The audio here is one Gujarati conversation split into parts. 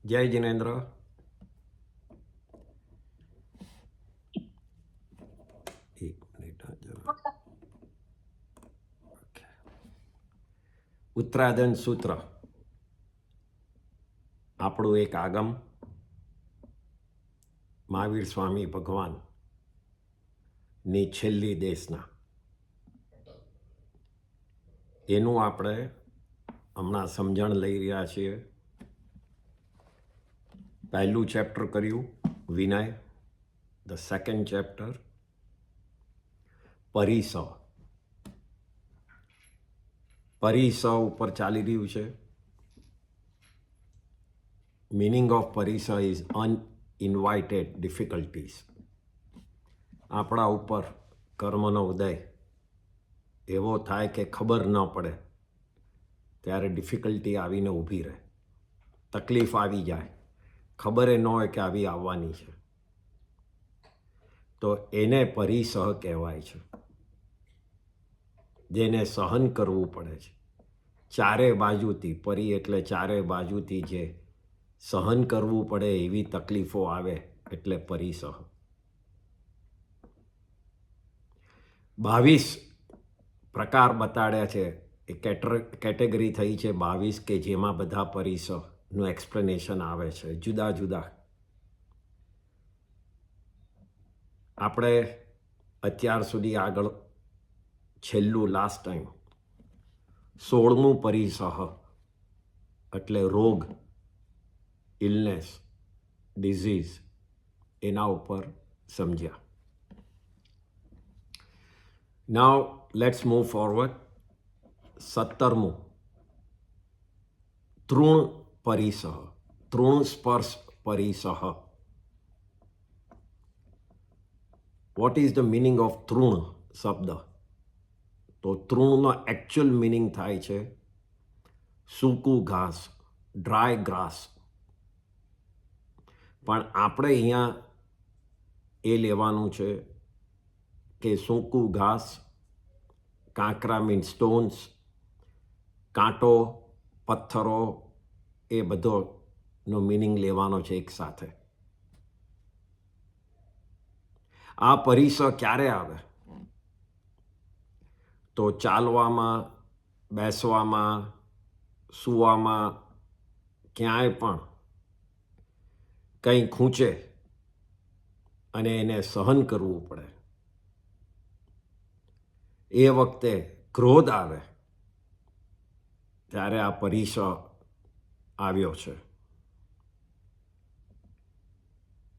જય જિનેન્દ્ર. એક મિનિટ જરા. ઉત્તરાધન સૂત્ર આપણું એક આગમ મહાવીર સ્વામી ભગવાનની છેલ્લી દેશના એનું આપણે હમણાં સમજણ લઈ રહ્યા છીએ. પહેલું ચેપ્ટર કર્યું વિનય, ધ સેકન્ડ ચેપ્ટર પરિસ. પરિસ ઉપર ચાલી રહ્યું છે. મિનિંગ ઓફ પરિસ ઇઝ અનઇન્વાઇટેડ ડિફિકલ્ટીઝ. આપણા ઉપર કર્મનો ઉદય એવો થાય કે ખબર ન પડે ત્યારે ડિફિકલ્ટી આવીને ઊભી રહે, તકલીફ આવી જાય, ખબર ન હોય કે આવી આવવાની છે, તો એને પરિસહ કહેવાય છે, જેને સહન કરવું પડે છે. ચારે બાજુથી, પરી એટલે ચારે બાજુથી જે સહન કરવું પડે એવી તકલીફો આવે એટલે પરિસહ. 22 પ્રકાર બતાડ્યા છે. એ કેટેગરી થઈ છે 22 કે જેમાં બધા પરિસહનું એક્સપ્લેનેશન આવે છે જુદા જુદા. આપણે અત્યાર સુધી આગળ છેલ્લું લાસ્ટ ટાઈમ 16મું પરિસહ એટલે રોગ, ઇલનેસ, ડિઝીઝ એના ઉપર સમજ્યા. Now let's move forward. 17મું તૃણ પરિસહ, તૃણ સ્પર્શ પરિસહ. What is the meaning of તૃણ શબ્દ? તો તૃણનો એકચ્યુઅલ મિનિંગ થાય છે સૂકું ઘાસ, ડ્રાય ગ્રાસ. પણ આપણે અહીંયા એ લેવાનું છે કે સૂકું ઘાસ, કાંકરા મીન સ્ટોન્સ, કાંટો, પથ્થરો, એ બધોનો મિનિંગ લેવાનો છે એક સાથે. આ પરિસહ ક્યારે આવે? તો ચાલવામાં, બેસવામાં, સૂવામાં, ક્યાંય પણ કંઈ ખૂંચે અને એને સહન કરવું પડે, એ વખતે ક્રોધ આવે ત્યારે આ પરિસહ આવ્યો છે.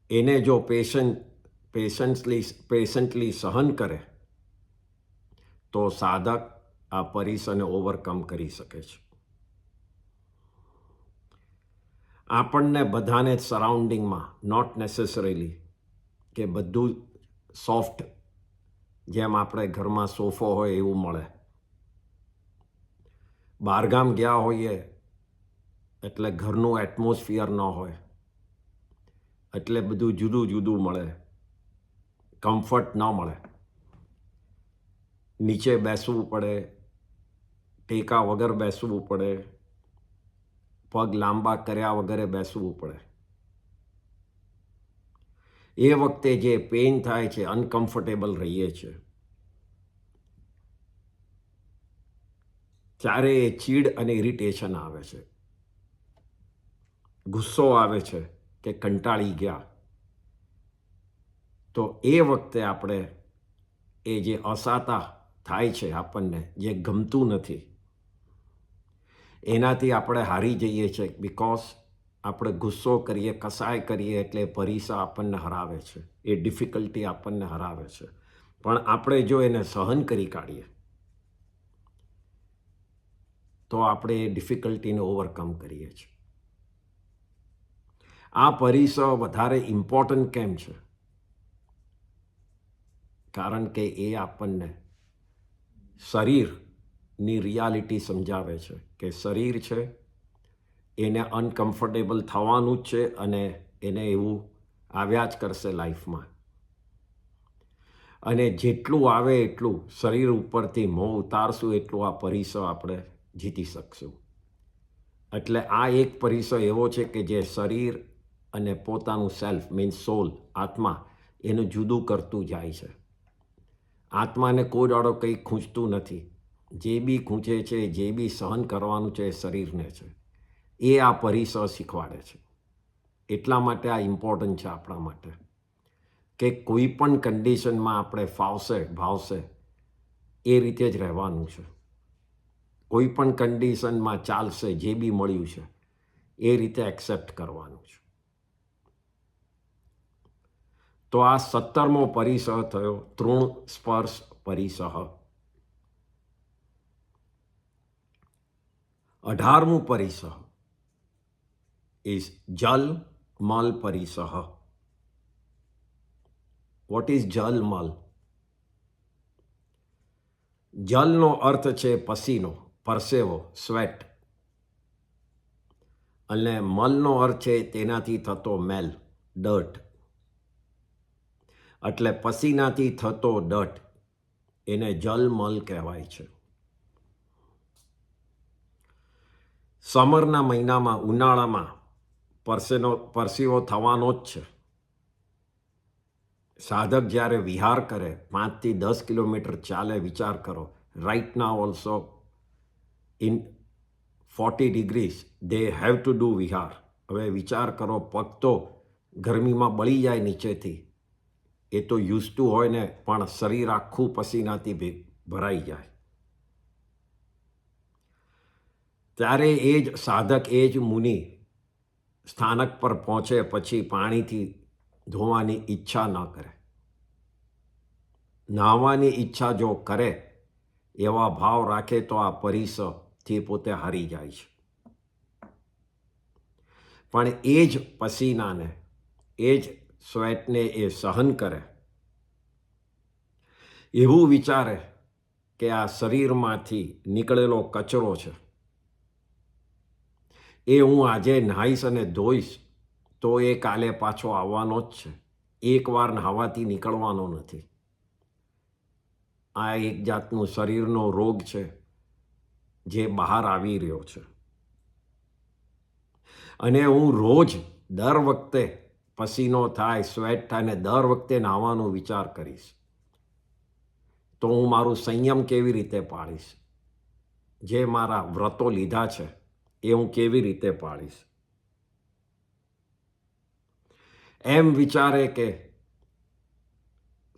એને જો પેશન્ટલી સહન કરે તો સાધક આ પરિસહને ઓવરકમ કરી શકે છે. આપણને બધાને જ સરાઉન્ડિંગમાં, નોટ નેસેસરીલી કે બધું સોફ્ટ, જેમ આપણે ઘરમાં સોફો હોય એવું મળે. બહારગામ ગયા હોઈએ એટલે ઘરનું એટમોસ્ફિયર ન હોય, એટલે બધું જુદું જુદું મળે, કમ્ફર્ટ ન મળે. નીચે બેસવું પડે, ટેકા વગર બેસવું પડે, પગ લાંબા કર્યા વગરે બેસવું પડે. એ વખતે જે પેઇન થાય છે, અનકમ્ફર્ટેબલ રહીએ છીએ, ત્યારે એ ચીડ અને ઇરિટેશન આવે છે, ગુસ્સો આવે છે કે કંટાળી ગયા. તો એ વખતે આપણે એ જે અસાતા થાય છે, આપણને જે ગમતું નથી, એનાથી આપણે હારી જઈએ છીએ. બિકોઝ આપણે ગુસ્સો કરીએ, કસાય કરીએ એટલે પરિસહ આપણને હરાવે છે, એ ડિફિકલ્ટી આપણને હરાવે છે. પણ આપણે જો એને સહન કરી કાઢીએ તો આપણે એ ડિફિકલ્ટીને ઓવરકમ કરીએ છીએ. આ પરિસહ વધારે ઇમ્પોર્ટન્ટ કેમ છે? કારણ કે એ આપણને શરીરની રિયાલિટી સમજાવે છે કે શરીર છે એને અનકમ્ફર્ટેબલ થવાનું જ છે અને એને એવું આવ્યા જ કરશે લાઈફમાં. અને જેટલું આવે એટલું શરીર ઉપરથી મોહ ઉતારશું એટલું આ પરિસહ આપણે જીતી શકશું. એટલે આ એક પરિસર એવો છે કે જે શરીર અને પોતાનું સેલ્ફ મીન્સ સોલ, આત્મા, એનું જુદું કરતું જાય છે. આત્માને કોઈ દાડો કંઈ ખૂંચતું નથી. જે બી ખૂંચે છે, જે બી સહન કરવાનું છે એ શરીરને છે. એ આ પરિસર શીખવાડે છે. એટલા માટે આ ઇમ્પોર્ટન્ટ છે આપણા માટે કે કોઈ પણ કન્ડિશનમાં આપણે ભાવશે એ રીતે જ રહેવાનું છે. કોઈ પણ કન્ડિશનમાં ચાલશે, જે બી મળ્યું છે એ રીતે એક્સેપ્ટ કરવાનું છે. તો આ 17મો પરિસર થયો તૃણ સ્પર્શ પરિસર. 18મું પરિસર is જલ મલ પરિસર. વોટ ઇઝ જલ મલ? જલનો અર્થ છે પસીનો, પરસેવો, સ્વેટ, અને મલનો અર્થ છે તેનાથી થતો મેલ, ડર્ટ. એટલે પસીનાથી થતો ડર્ટ એને જલમલ કહેવાય છે. સમરના મહિનામાં, ઉનાળામાં પરસીવો થવાનો જ છે. સાધક જ્યારે વિહાર કરે, 5 થી 10 કિલોમીટર ચાલે, વિચાર કરો. Right now also in 40 degrees they have to do વિહાર. હવે વિચાર કરો, પગ તો ગરમીમાં બળી જાય નીચેથી, એ તો યુઝ ટુ હોય ને, પણ શરીર આખું પસીનાથી ભરાઈ જાય. ત્યારે એ જ સાધક, એ જ મુનિ સ્થાનક પર પહોંચે પછી પાણીથી ધોવાની ઈચ્છા ન કરે. નાહવાની ઈચ્છા જો કરે, એવા ભાવ રાખે તો આ પરિસરથી પોતે હારી જાય છે. પણ એ જ પસીનાને, એ જ સ્વેટને એ સહન કરે, એવું વિચારે કે આ શરીરમાંથી નીકળેલો કચરો છે, એ હું આજે નાહીશ અને ધોઈશ તો એ કાલે પાછો આવવાનો જ છે. એકવાર નહાવાથી નીકળવાનો નથી. આ એક જાતનું શરીરનો રોગ છે જે બહાર આવી રહ્યો છે. અને હું રોજ દર વખતે પસીનો થાય, સ્વેટ થાય ને દર વખતે નહાવાનો વિચાર કરીશ તો હું મારું સંયમ કેવી રીતે પાળીશ? જે મારા વ્રતો લીધા છે એ હું કેવી રીતે પાળીશ? એમ વિચારે કે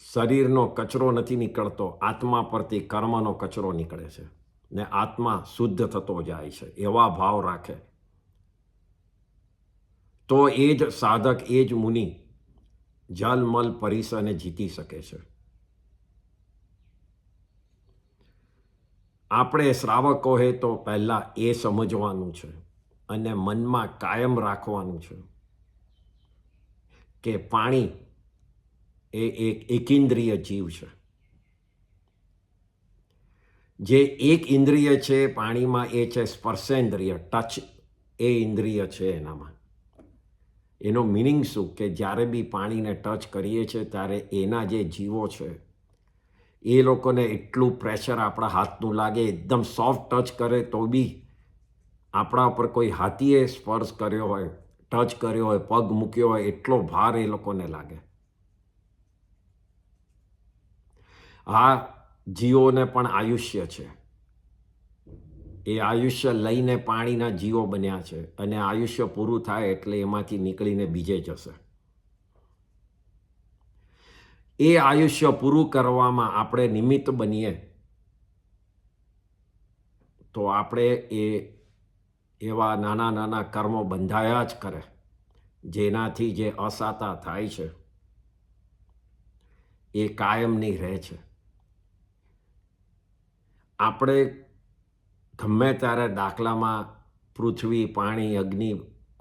શરીરનો કચરો નથી નીકળતો, આત્મા પરથી કર્મનો કચરો નીકળે છે ને આત્મા શુદ્ધ થતો જાય છે, એવા ભાવ રાખે તો એ જ સાધક, એ જ મુનિ જલમલ પરિસરને જીતી શકે છે. આપણે શ્રાવકોએ તો પહેલાં એ સમજવાનું છે અને મનમાં કાયમ રાખવાનું છે કે પાણી એ એક એકેન્દ્રિય જીવ છે. જે એક ઇન્દ્રિય છે પાણીમાં એ છે સ્પર્શેન્દ્રિય, ટચ એ ઇન્દ્રિય છે એનામાં. એનો મિનિંગ શું કે જ્યારે બી પાણીને ટચ કરીએ છીએ ત્યારે એના જે જીવો છે એ લોકોને એટલું પ્રેશર આપણા હાથનું લાગે, એકદમ સોફ્ટ ટચ કરે તો બી આપણા પર કોઈ હાથીએ સ્પર્શ કર્યો હોય, ટચ કર્યો હોય, પગ મૂક્યો હોય, એટલો ભાર એ લોકોને લાગે. આ જીવોને પણ આયુષ્ય છે. એ આયુષ્ય લઈને પાણીના જીવો બન્યા છે અને આયુષ્ય પૂરું થાય એટલે એમાંથી નીકળીને બીજે જશે. એ આયુષ્ય પૂરું કરવામાં આપણે નિમિત્ત બનીએ તો આપણે એવા નાના નાના કર્મો બંધાયા જ કરે જેનાથી જે અસાતા થાય છે એ કાયમની રહે છે. આપણે ગમે ત્યારે દાખલામાં પૃથ્વી, પાણી, અગ્નિ,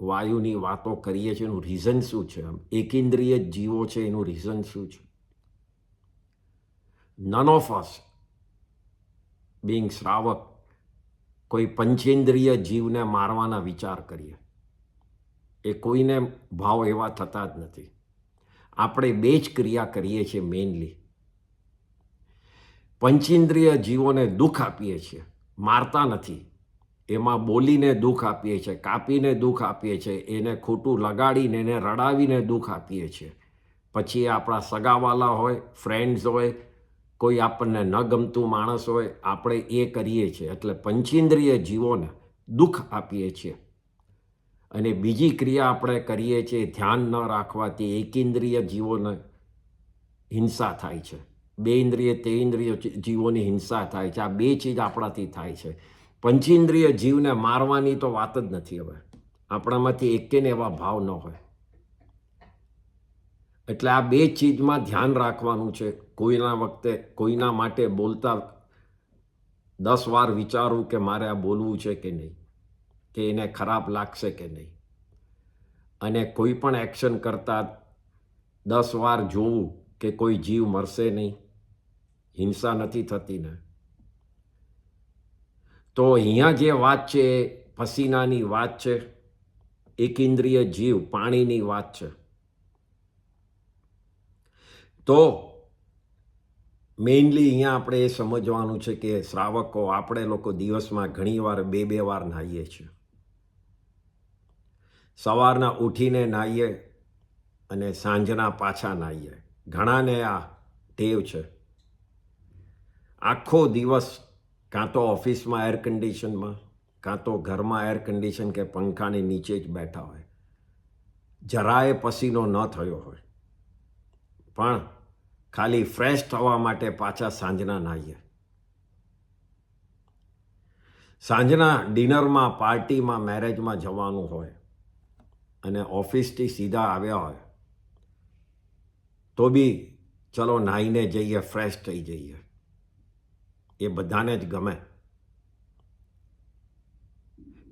વાયુની વાતો કરીએ છીએ, એનું રીઝન શું છે? એકેન્દ્રિય જીવો છે, એનું રીઝન શું છે? નન ઓફ અસ બીંગ શ્રાવક કોઈ પંચેન્દ્રિય જીવને મારવાના વિચાર કરીએ, એ કોઈને ભાવ એવા થતા જ નથી. આપણે બે જ ક્રિયા કરીએ છીએ મેઇનલી. પંચેન્દ્રિય જીવોને દુઃખ આપીએ છીએ, મારતા નથી. એમાં બોલીને દુઃખ આપીએ છીએ, કાપીને દુઃખ આપીએ છીએ, એને ખોટું લગાડીને એને રડાવીને દુઃખ આપીએ છીએ. પછી એ આપણા સગાવાલા હોય, ફ્રેન્ડ્સ હોય, કોઈ આપણને ન ગમતું માણસ હોય, આપણે એ કરીએ છીએ. એટલે પંચેન્દ્રિય જીવોને દુઃખ આપીએ છીએ. અને બીજી ક્રિયા આપણે કરીએ છીએ ધ્યાન ન રાખવાથી એકેન્દ્રિય જીવોને હિંસા થાય છે. 2 ઇન્દ્રિય 3 ઇન્દ્રિય જીવોની હિંસા થાય છે. આ 2 ચીજ આપણાથી થાય છે. પંચેન્દ્રિય જીવને મારવાની તો વાત જ નથી. હવે આપણામાંથી એકેને એવા ભાવ ન હોય. એટલે આ 2 ચીજમાં ધ્યાન રાખવાનું છે. કોઈના વખતે કોઈના માટે બોલતા 10 વાર વિચારવું કે મારે આ બોલવું છે કે નહીં, કે એને ખરાબ લાગશે કે નહીં. અને કોઈ પણ એક્શન કરતા 10 વાર જોવું કે કોઈ જીવ મરશે નહીં, હિંસા નથી થતી ને. તો અહીંયા જે વાત છે એ પસીનાની વાત છે, એકેન્દ્રિય જીવ પાણીની વાત છે. તો મેઇનલી અહીંયા આપણે એ સમજવાનું છે કે શ્રાવકો આપણે લોકો દિવસમાં ઘણીવાર 2-2 વાર નાહીએ છીએ. સવારના ઉઠીને નાહીએ અને સાંજના પાછા નાહીએ. ઘણાને આ ટેવ છે. આખો દિવસ કાં તો ઓફિસમાં એર કન્ડિશનમાં, કાં તો ઘરમાં એર કન્ડિશન કે પંખાની નીચે જ બેઠા હોય, જરાય પસીનો ન થયો હોય, પણ ખાલી ફ્રેશ થવા માટે પાછા સાંજના નાહીએ. સાંજના ડિનરમાં, પાર્ટીમાં, મેરેજમાં જવાનું હોય અને ઓફિસથી સીધા આવ્યા હોય તો બી ચલો નાહીને જઈએ, ફ્રેશ થઈ જઈએ. એ બધાને જ ગમે.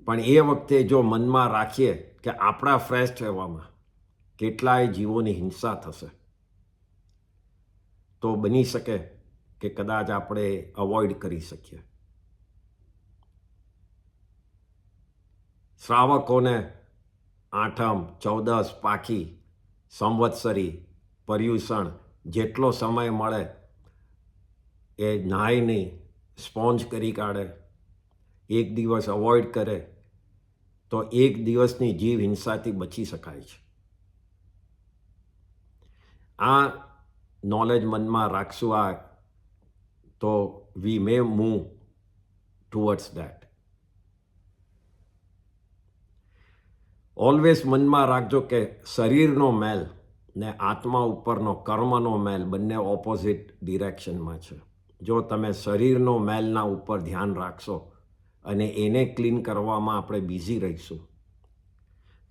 પણ એ વખતે જો મનમાં રાખીએ કે આપણા ફ્રેશ થવામાં કેટલાય જીવોની હિંસા થશે, તો બની શકે કે કદાચ આપણે અવોઇડ કરી શકીએ. શ્રાવકોને આઠમ, ચૌદસ, પાખી, સંવત્સરી, પર્યુષણ જેટલો સમય મળે એ નાય નહીં, સ્પોન્જ કરી કાઢે, એક દિવસ અવોઇડ કરે તો એક દિવસની જીવ હિંસાથી બચી શકાય છે. આ નોલેજ મનમાં રાખશું આ તો વી મે મૂવ ટુવર્ડ્સ ધેટ. ઓલવેઝ મનમાં રાખજો કે શરીરનો મેલ ને આત્મા ઉપરનો કર્મનો મેલ બંને ઓપોઝિટ ડિરેક્શનમાં છે. જો તમે શરીરનો મેલના ઉપર ધ્યાન રાખશો અને એને ક્લીન કરવામાં આપણે બિઝી રહીશું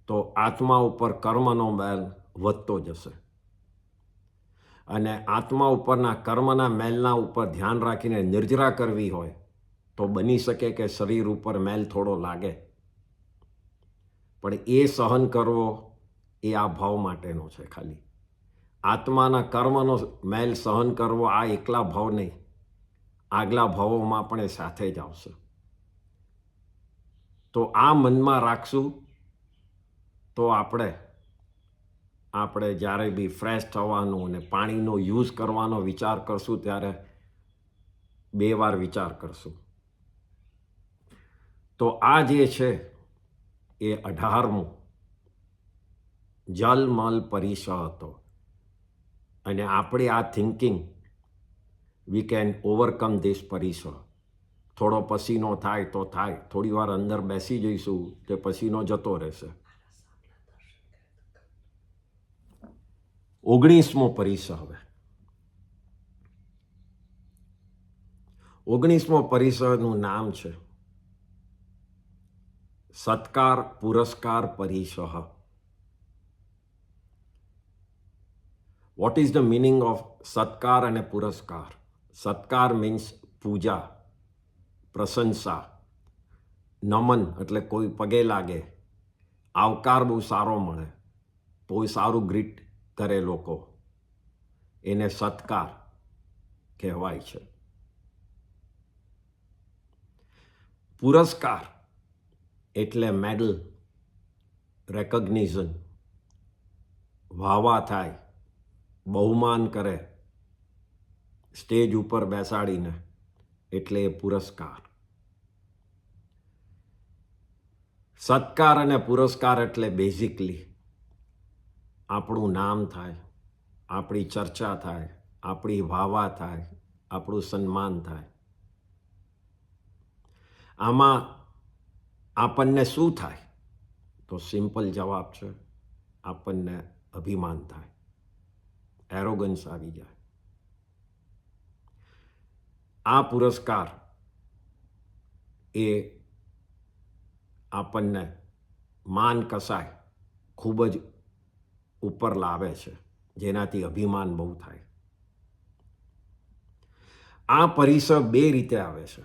તો આત્મા ઉપર કર્મનો મેલ વધતો જશે. અને આત્મા ઉપરના કર્મના મેલના ઉપર ધ્યાન રાખીને નિર્જરા કરવી હોય તો બની શકે કે શરીર ઉપર મેલ થોડો લાગે, પણ એ સહન કરવો એ આ ભાવ માટેનો છે. ખાલી આત્માના કર્મનો મેલ સહન કરવો આ એકલા ભાવ નહીં, આગલા ભાવોમાં પણ એ સાથે જ આવશે. તો આ મનમાં રાખશું તો આપણે જ્યારે બી ફ્રેશ થવાનું અને પાણીનો યુઝ કરવાનો વિચાર કરશું ત્યારે 2 વાર વિચાર કરશું. તો આ જે છે એ 18મું જલ મલ પરિસહ હતો. અને આપણે આ thinking we can overcome this પરિસહ. થોડો પસીનો થાય તો થાય, થોડી વાર અંદર બેસી જઈશું તે પસીનો જતો રહેશે. 19મો પરિસહ. હવે 19મો પરિસહનું નામ છે સત્કાર પુરસ્કાર પરિસહ. What is the meaning of સત્કાર અને પુરસ્કાર? સત્કાર મીન્સ પૂજા, પ્રશંસા, નમન એટલે કોઈ પગે લાગે, આવકાર બહુ સારો મળે, કોઈ સારું ગ્રીટ કરે લોકો, એને સત્કાર કહેવાય છે. પુરસ્કાર એટલે મેડલ, રેકોગ્નિશન, વાહવા થાય, બહુમાન કરે સ્ટેજ ઉપર બેસાડીને, એટલે એ પુરસ્કાર. સત્કાર અને પુરસ્કાર એટલે બેઝિકલી આપણું નામ થાય, આપણી ચર્ચા થાય, આપણી વાહવા થાય, આપણું સન્માન થાય. આમાં આપણને શું થાય? તો સિમ્પલ જવાબ છે, આપણને અભિમાન થાય, એરોગન્સ આવી જાય. આ પુરસ્કાર એ આપણને માન કસાય ખૂબ જ ઉપર લાવે છે, જેનાથી અભિમાન બહુ થાય. આ પરિસર બે રીતે આવે છે.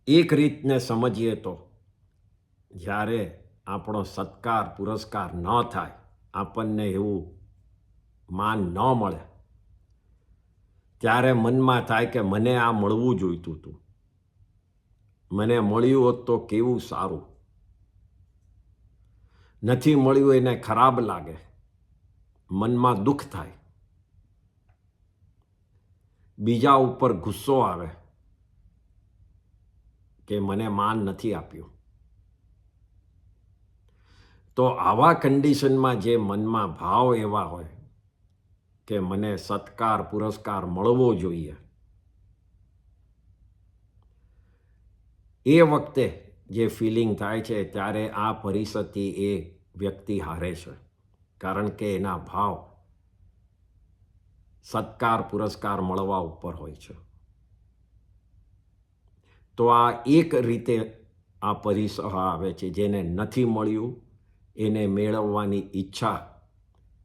એક રીતને સમજીએ તો જ્યારે આપણો સત્કાર પુરસ્કાર ન થાય, આપણને એવું માન ન મળે, ત્યારે મનમાં થાય કે મને આ મળવું જોઈતું હતું, મને મળ્યું હોત તો કેવું સારું. નથી મળ્યું એને ખરાબ લાગે, મનમાં દુઃખ થાય, બીજા ઉપર ગુસ્સો આવે કે મને માન નથી આપ્યું. તો આવા કન્ડિશનમાં જે મનમાં ભાવ એવા હોય કે મને સત્કાર પુરસ્કાર મળવો જોઈએ, એ વખતે જે ફિલિંગ થાય છે ત્યારે આ પરિસ્થિતિ એ વ્યક્તિ હારે છે, કારણ કે એના ભાવ સત્કાર પુરસ્કાર મળવા ઉપર હોય છે. તો આ એક રીતે આ પરિસર આવે છે. જેને નથી મળ્યું એને મેળવવાની ઈચ્છા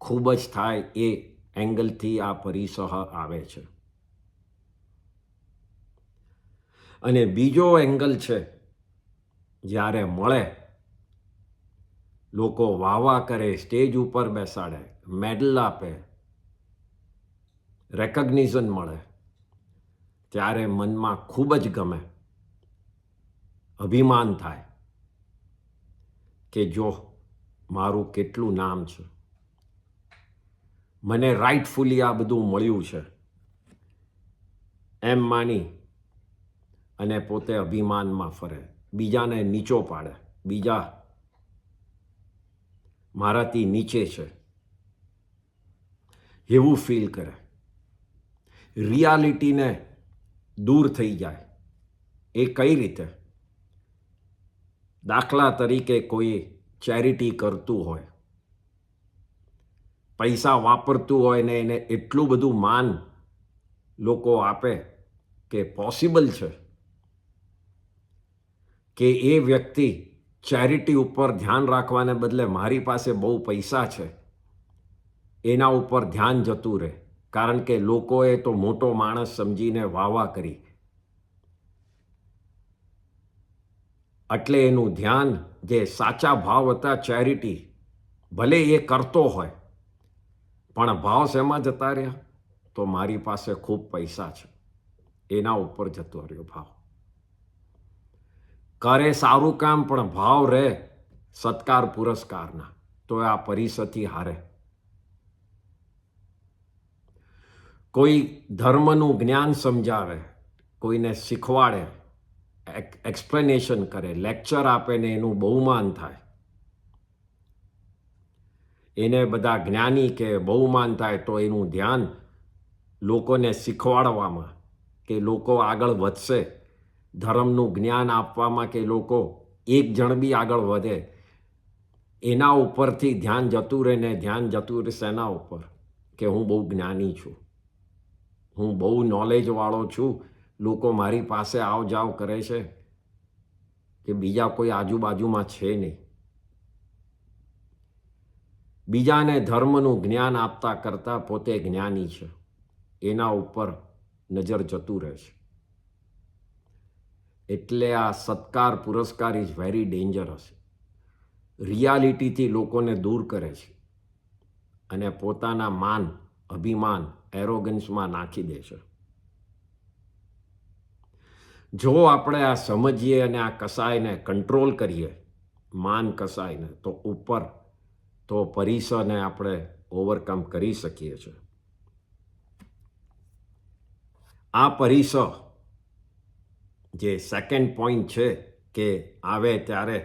ખૂબ જ થાય, એ એંગલથી આ પરિસર આવે છે. અને બીજો એંગલ છે, જ્યારે મળે, લોકો વાહવા કરે, સ્ટેજ ઉપર બેસાડે, મેડલ આપે, રેકગ્નિશન મળે, ત્યારે મનમાં ખૂબ જ ગમે, અભિમાન થાય કે જો મારું કેટલું નામ છે, મને રાઇટફુલી આ બધું મળ્યું છે, એમ માની અને પોતે અભિમાનમાં ફરે, બીજાને નીચો પાડે, બીજા મારાથી નીચે છે એવું ફીલ કરે, રિયાલિટીને દૂર થઈ જાય. એ કઈ રીતે? દાખલા તરીકે કોઈ ચેરિટી કરતું હોય, પૈસા વાપરતું હોય ને એને એટલું બધું માન લોકો આપે કે પોસિબલ છે કે એ વ્યક્તિ ચેરિટી ઉપર ધ્યાન રાખવાને બદલે મારી પાસે બહુ પૈસા છે એના ઉપર ધ્યાન જતું રહે, કારણ કે લોકોએ તો મોટો માણસ સમજીને વાહવા કરી, એટલે એનું ધ્યાન જે સાચા ભાવ હતા ચેરિટી, ભલે એ કરતો હોય પણ ભાવ શેમાં જતા રહ્યા? તો મારી પાસે ખૂબ પૈસા છે એના ઉપર જતો રહ્યો ભાવ. કરે સારું કામ પણ ભાવ રહે સત્કાર પુરસ્કારના, તો આ પરિસ્થિતિ હારે. કોઈ ધર્મનું જ્ઞાન સમજાવે, કોઈને શીખવાડે, એક્સપ્લેનેશન કરે, લેક્ચર આપે ને એનું બહુમાન થાય, એને બધા જ્ઞાની કે બહુમાન થાય, તો એનું ધ્યાન લોકોને શીખવાડવામાં કે લોકો આગળ વધશે, ધર્મનું જ્ઞાન આપવામાં કે લોકો એક જણ બી આગળ વધે, એના ઉપરથી ધ્યાન જતું રહે. ને ધ્યાન જતું રહેશે એના ઉપર કે હું બહુ જ્ઞાની છું, હું બહુ નોલેજવાળો છું, લોકો મારી પાસે આવ જાવ કરે છે કે બીજા કોઈ આજુબાજુમાં છે નહીં. બીજાને ધર્મનું જ્ઞાન આપતા કરતાં પોતે જ્ઞાની છે એના ઉપર નજર જતું રહે છે. એટલે આ સત્કાર પુરસ્કાર ઇઝ વેરી ડેન્જરસ. રિયાલિટીથી લોકોને દૂર કરે છે અને પોતાના માન, અભિમાન, એરોગન્સમાં નાખી દે છે. જો આપણે આ સમજીએ અને આ કસાયને કંટ્રોલ કરીએ, માન કસાયને, તો ઉપર તો પરિસરને આપણે ઓવરકમ કરી શકીએ છીએ. આ પરિસર જે સેકન્ડ પોઈન્ટ છે કે આવે ત્યારે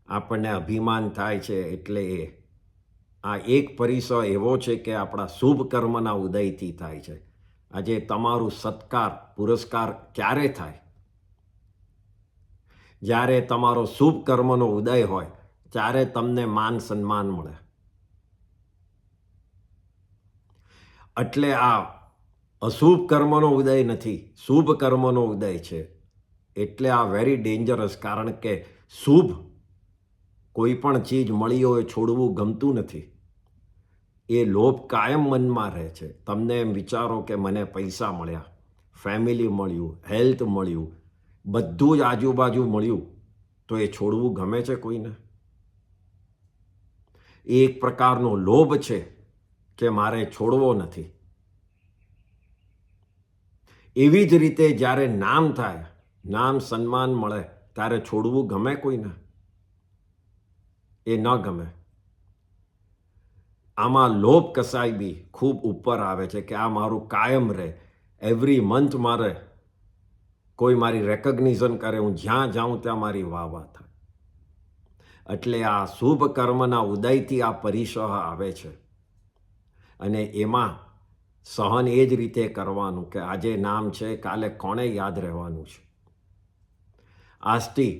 આપણને અભિમાન થાય છે. એટલે આ એક પરિસર એવો છે કે આપણા શુભ કર્મના ઉદયથી થાય છે. આજે તમારું સત્કાર પુરસ્કાર ક્યારે થાય? જ્યારે તમારો શુભ કર્મનો ઉદય હોય ત્યારે તમને માન સન્માન મળે. એટલે આ અશુભ કર્મનો ઉદય નથી, શુભ કર્મનો ઉદય છે. એટલે આ વેરી ડેન્જરસ, કારણ કે શુભ કોઈ પણ ચીજ મળી હોય છોડવું ગમતું નથી. એ લોભ કાયમ મનમાં રહે છે. તમને એમ વિચારો કે મને પૈસા મળ્યા, ફેમિલી મળ્યું, હેલ્થ મળ્યું, બધું જ આજુબાજુ મળ્યું, તો એ છોડવું ગમે છે કોઈને? એ એક પ્રકારનો લોભ છે કે મારે છોડવો નથી. એવી જ રીતે જ્યારે નામ થાય, નામ સન્માન મળે, ત્યારે છોડવું ગમે કોઈને? એ ન ગમે. આમાં લોભ કસાય બી ખૂબ ઉપર આવે છે કે આ મારું કાયમ રહે. એવરી મંથ મારે કોઈ મારી રેકગ્નિશન કરે, હું જ્યાં જાઉં ત્યાં મારી વાહ થાય. એટલે આ શુભ કર્મના ઉદયથી આ પરિસહ આવે છે. અને એમાં સહન એ જ રીતે કરવાનું કે આજે નામ છે, કાલે કોણે યાદ રહેવાનું છે. આજથી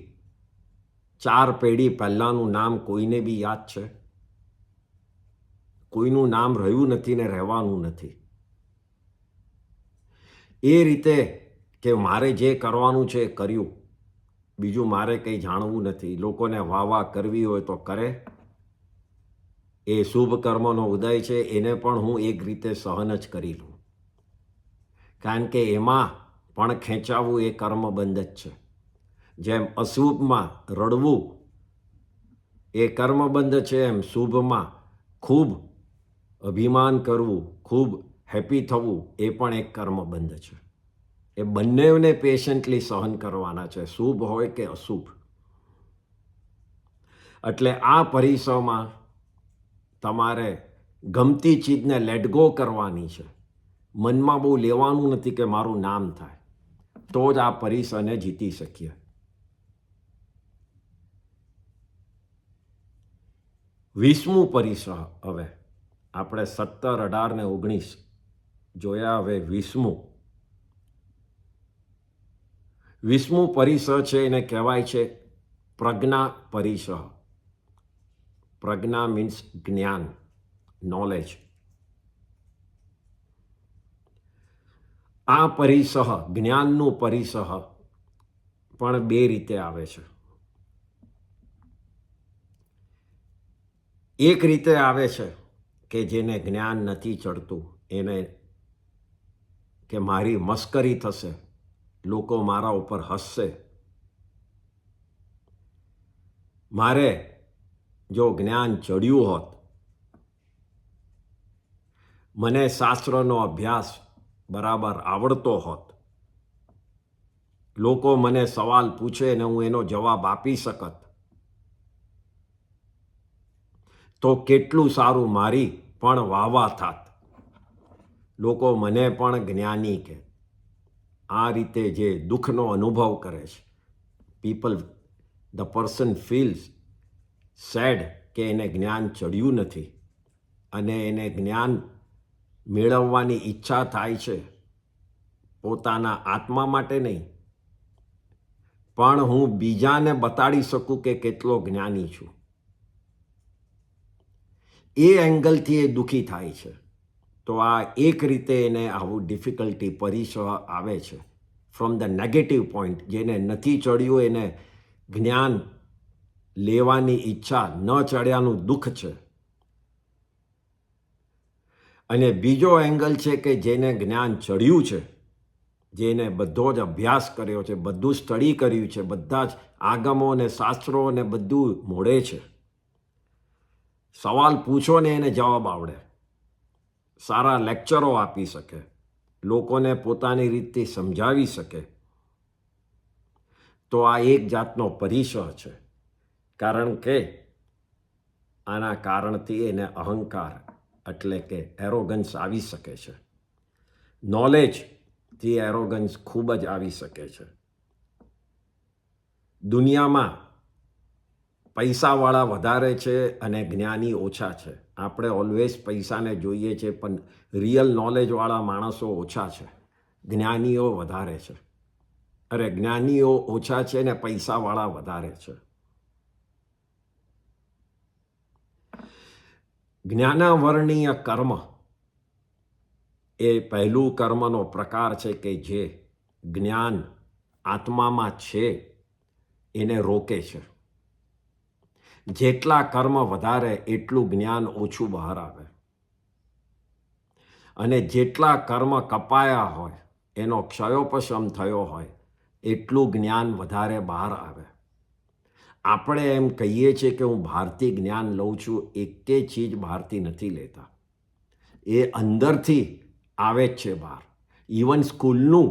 4 પેઢી પહેલાંનું નામ કોઈને બી યાદ છે? કોઈનું નામ રહ્યું નથી ને રહેવાનું નથી. એ રીતે કે મારે જે કરવાનું છે એ કર્યું, બીજું મારે કંઈ જાણવું નથી. લોકોને વાહ કરવી હોય તો કરે. એ શુભ કર્મનો ઉદય છે, એને પણ હું એક રીતે સહન જ કરી લઉં, કારણ કે એમાં પણ ખેંચાવું એ કર્મબંધ જ છે. જેમ અશુભમાં રડવું એ કર્મબંધ છે, એમ શુભમાં ખૂબ અભિમાન કરવું, ખૂબ હેપી થવું એ પણ એક કર્મબંધ છે. એ બંનેને પેશન્ટલી સહન કરવાના છે, શુભ હોય કે અશુભ. એટલે આ પરિસરમાં તમારે ગમતી ચીજને લેટ ગો કરવાની છે. મનમાં બહુ લેવાનું નથી કે મારું નામ થાય, તો જ આ પરિસરને જીતી શકીએ. વીસમું પરિસર. હવે આપણે 17, 18 ને 19 જોયા. હવે 20મું પરિસર છે, એને કહેવાય છે પ્રજ્ઞા પરિસર. પ્રજ્ઞા મીન્સ જ્ઞાન, નોલેજ. આ પરિસહ, જ્ઞાનનું પરિસહ પણ 2 રીતે આવે છે. એક રીતે આવે છે કે જેને જ્ઞાન નથી ચડતું, એને કે મારી મસ્કરી થશે, લોકો મારા ઉપર હસશે. મારે જો જ્ઞાન ચડ્યું હોત, મને શાસ્ત્રનો અભ્યાસ બરાબર આવડતો હોત, લોકો મને સવાલ પૂછે ને હું એનો જવાબ આપી શકત, તો કેટલું સારું મારી પણ વાહ થાત. લોકો મને પણ જ્ઞાની કહે. આ રીતે જે દુઃખનો અનુભવ કરે છે, ધ પર્સન ફીલ્સ સેડ કે એને જ્ઞાન ચડ્યું નથી અને એને જ્ઞાન મેળવવાની ઈચ્છા થાય છે, પોતાના આત્મા માટે નહીં, પણ હું બીજાને બતાડી શકું કે કેટલો જ્ઞાની છું. એ એંગલથી એ દુઃખી થાય છે. તો આ એક રીતે એને આવું ડિફિકલ્ટી પરિસર આવે છે ફ્રોમ ધ નેગેટિવ પોઈન્ટ. જેને નથી ચડ્યું એને જ્ઞાન લેવાની ઈચ્છા, ન ચડ્યાનું દુઃખ છે. અને બીજો એંગલ છે કે જેને જ્ઞાન ચડ્યું છે, જેને બધો જ અભ્યાસ કર્યો છે, બધું સ્ટડી કર્યું છે, બધા જ આગમો અને શાસ્ત્રો ને બધું મોડે છે. સવાલ પૂછો ને એને જવાબ આવડે, સારા લેક્ચરો આપી શકે, લોકોને પોતાની રીતથી સમજાવી શકે. તો આ એક જાતનો પરિસર છે, કારણ કે આના કારણથી એને અહંકાર એટલે કે એરોગન્સ આવી શકે છે. નોલેજથી એરોગન્સ ખૂબ જ આવી શકે છે. દુનિયામાં પૈસાવાળા વધારે છે અને જ્ઞાની ઓછા છે. આપણે ઓલવેઝ પૈસાને જોઈએ છે, પણ રિયલ નોલેજવાળા માણસો ઓછા છે, જ્ઞાનીઓ વધારે છે. જ્ઞાનીઓ ઓછા છે ને પૈસાવાળા વધારે છે. જ્ઞાનાવર્ણીય કર્મ એ પહેલું કર્મનો પ્રકાર છે કે જે જ્ઞાન આત્મામાં છે એને રોકે છે. જેટલા કર્મ વધારે એટલું જ્ઞાન ઓછું બહાર આવે, અને જેટલા કર્મ કપાયા હોય, એનો ક્ષયોપશમ થયો હોય, એટલું જ્ઞાન વધારે બહાર આવે. આપણે એમ કહીએ છીએ કે હું બહારથી જ્ઞાન લઉં છું, એકે ચીજ બહારથી નથી લેતા. એ અંદરથી આવે જ છે બહાર. ઇવન સ્કૂલનું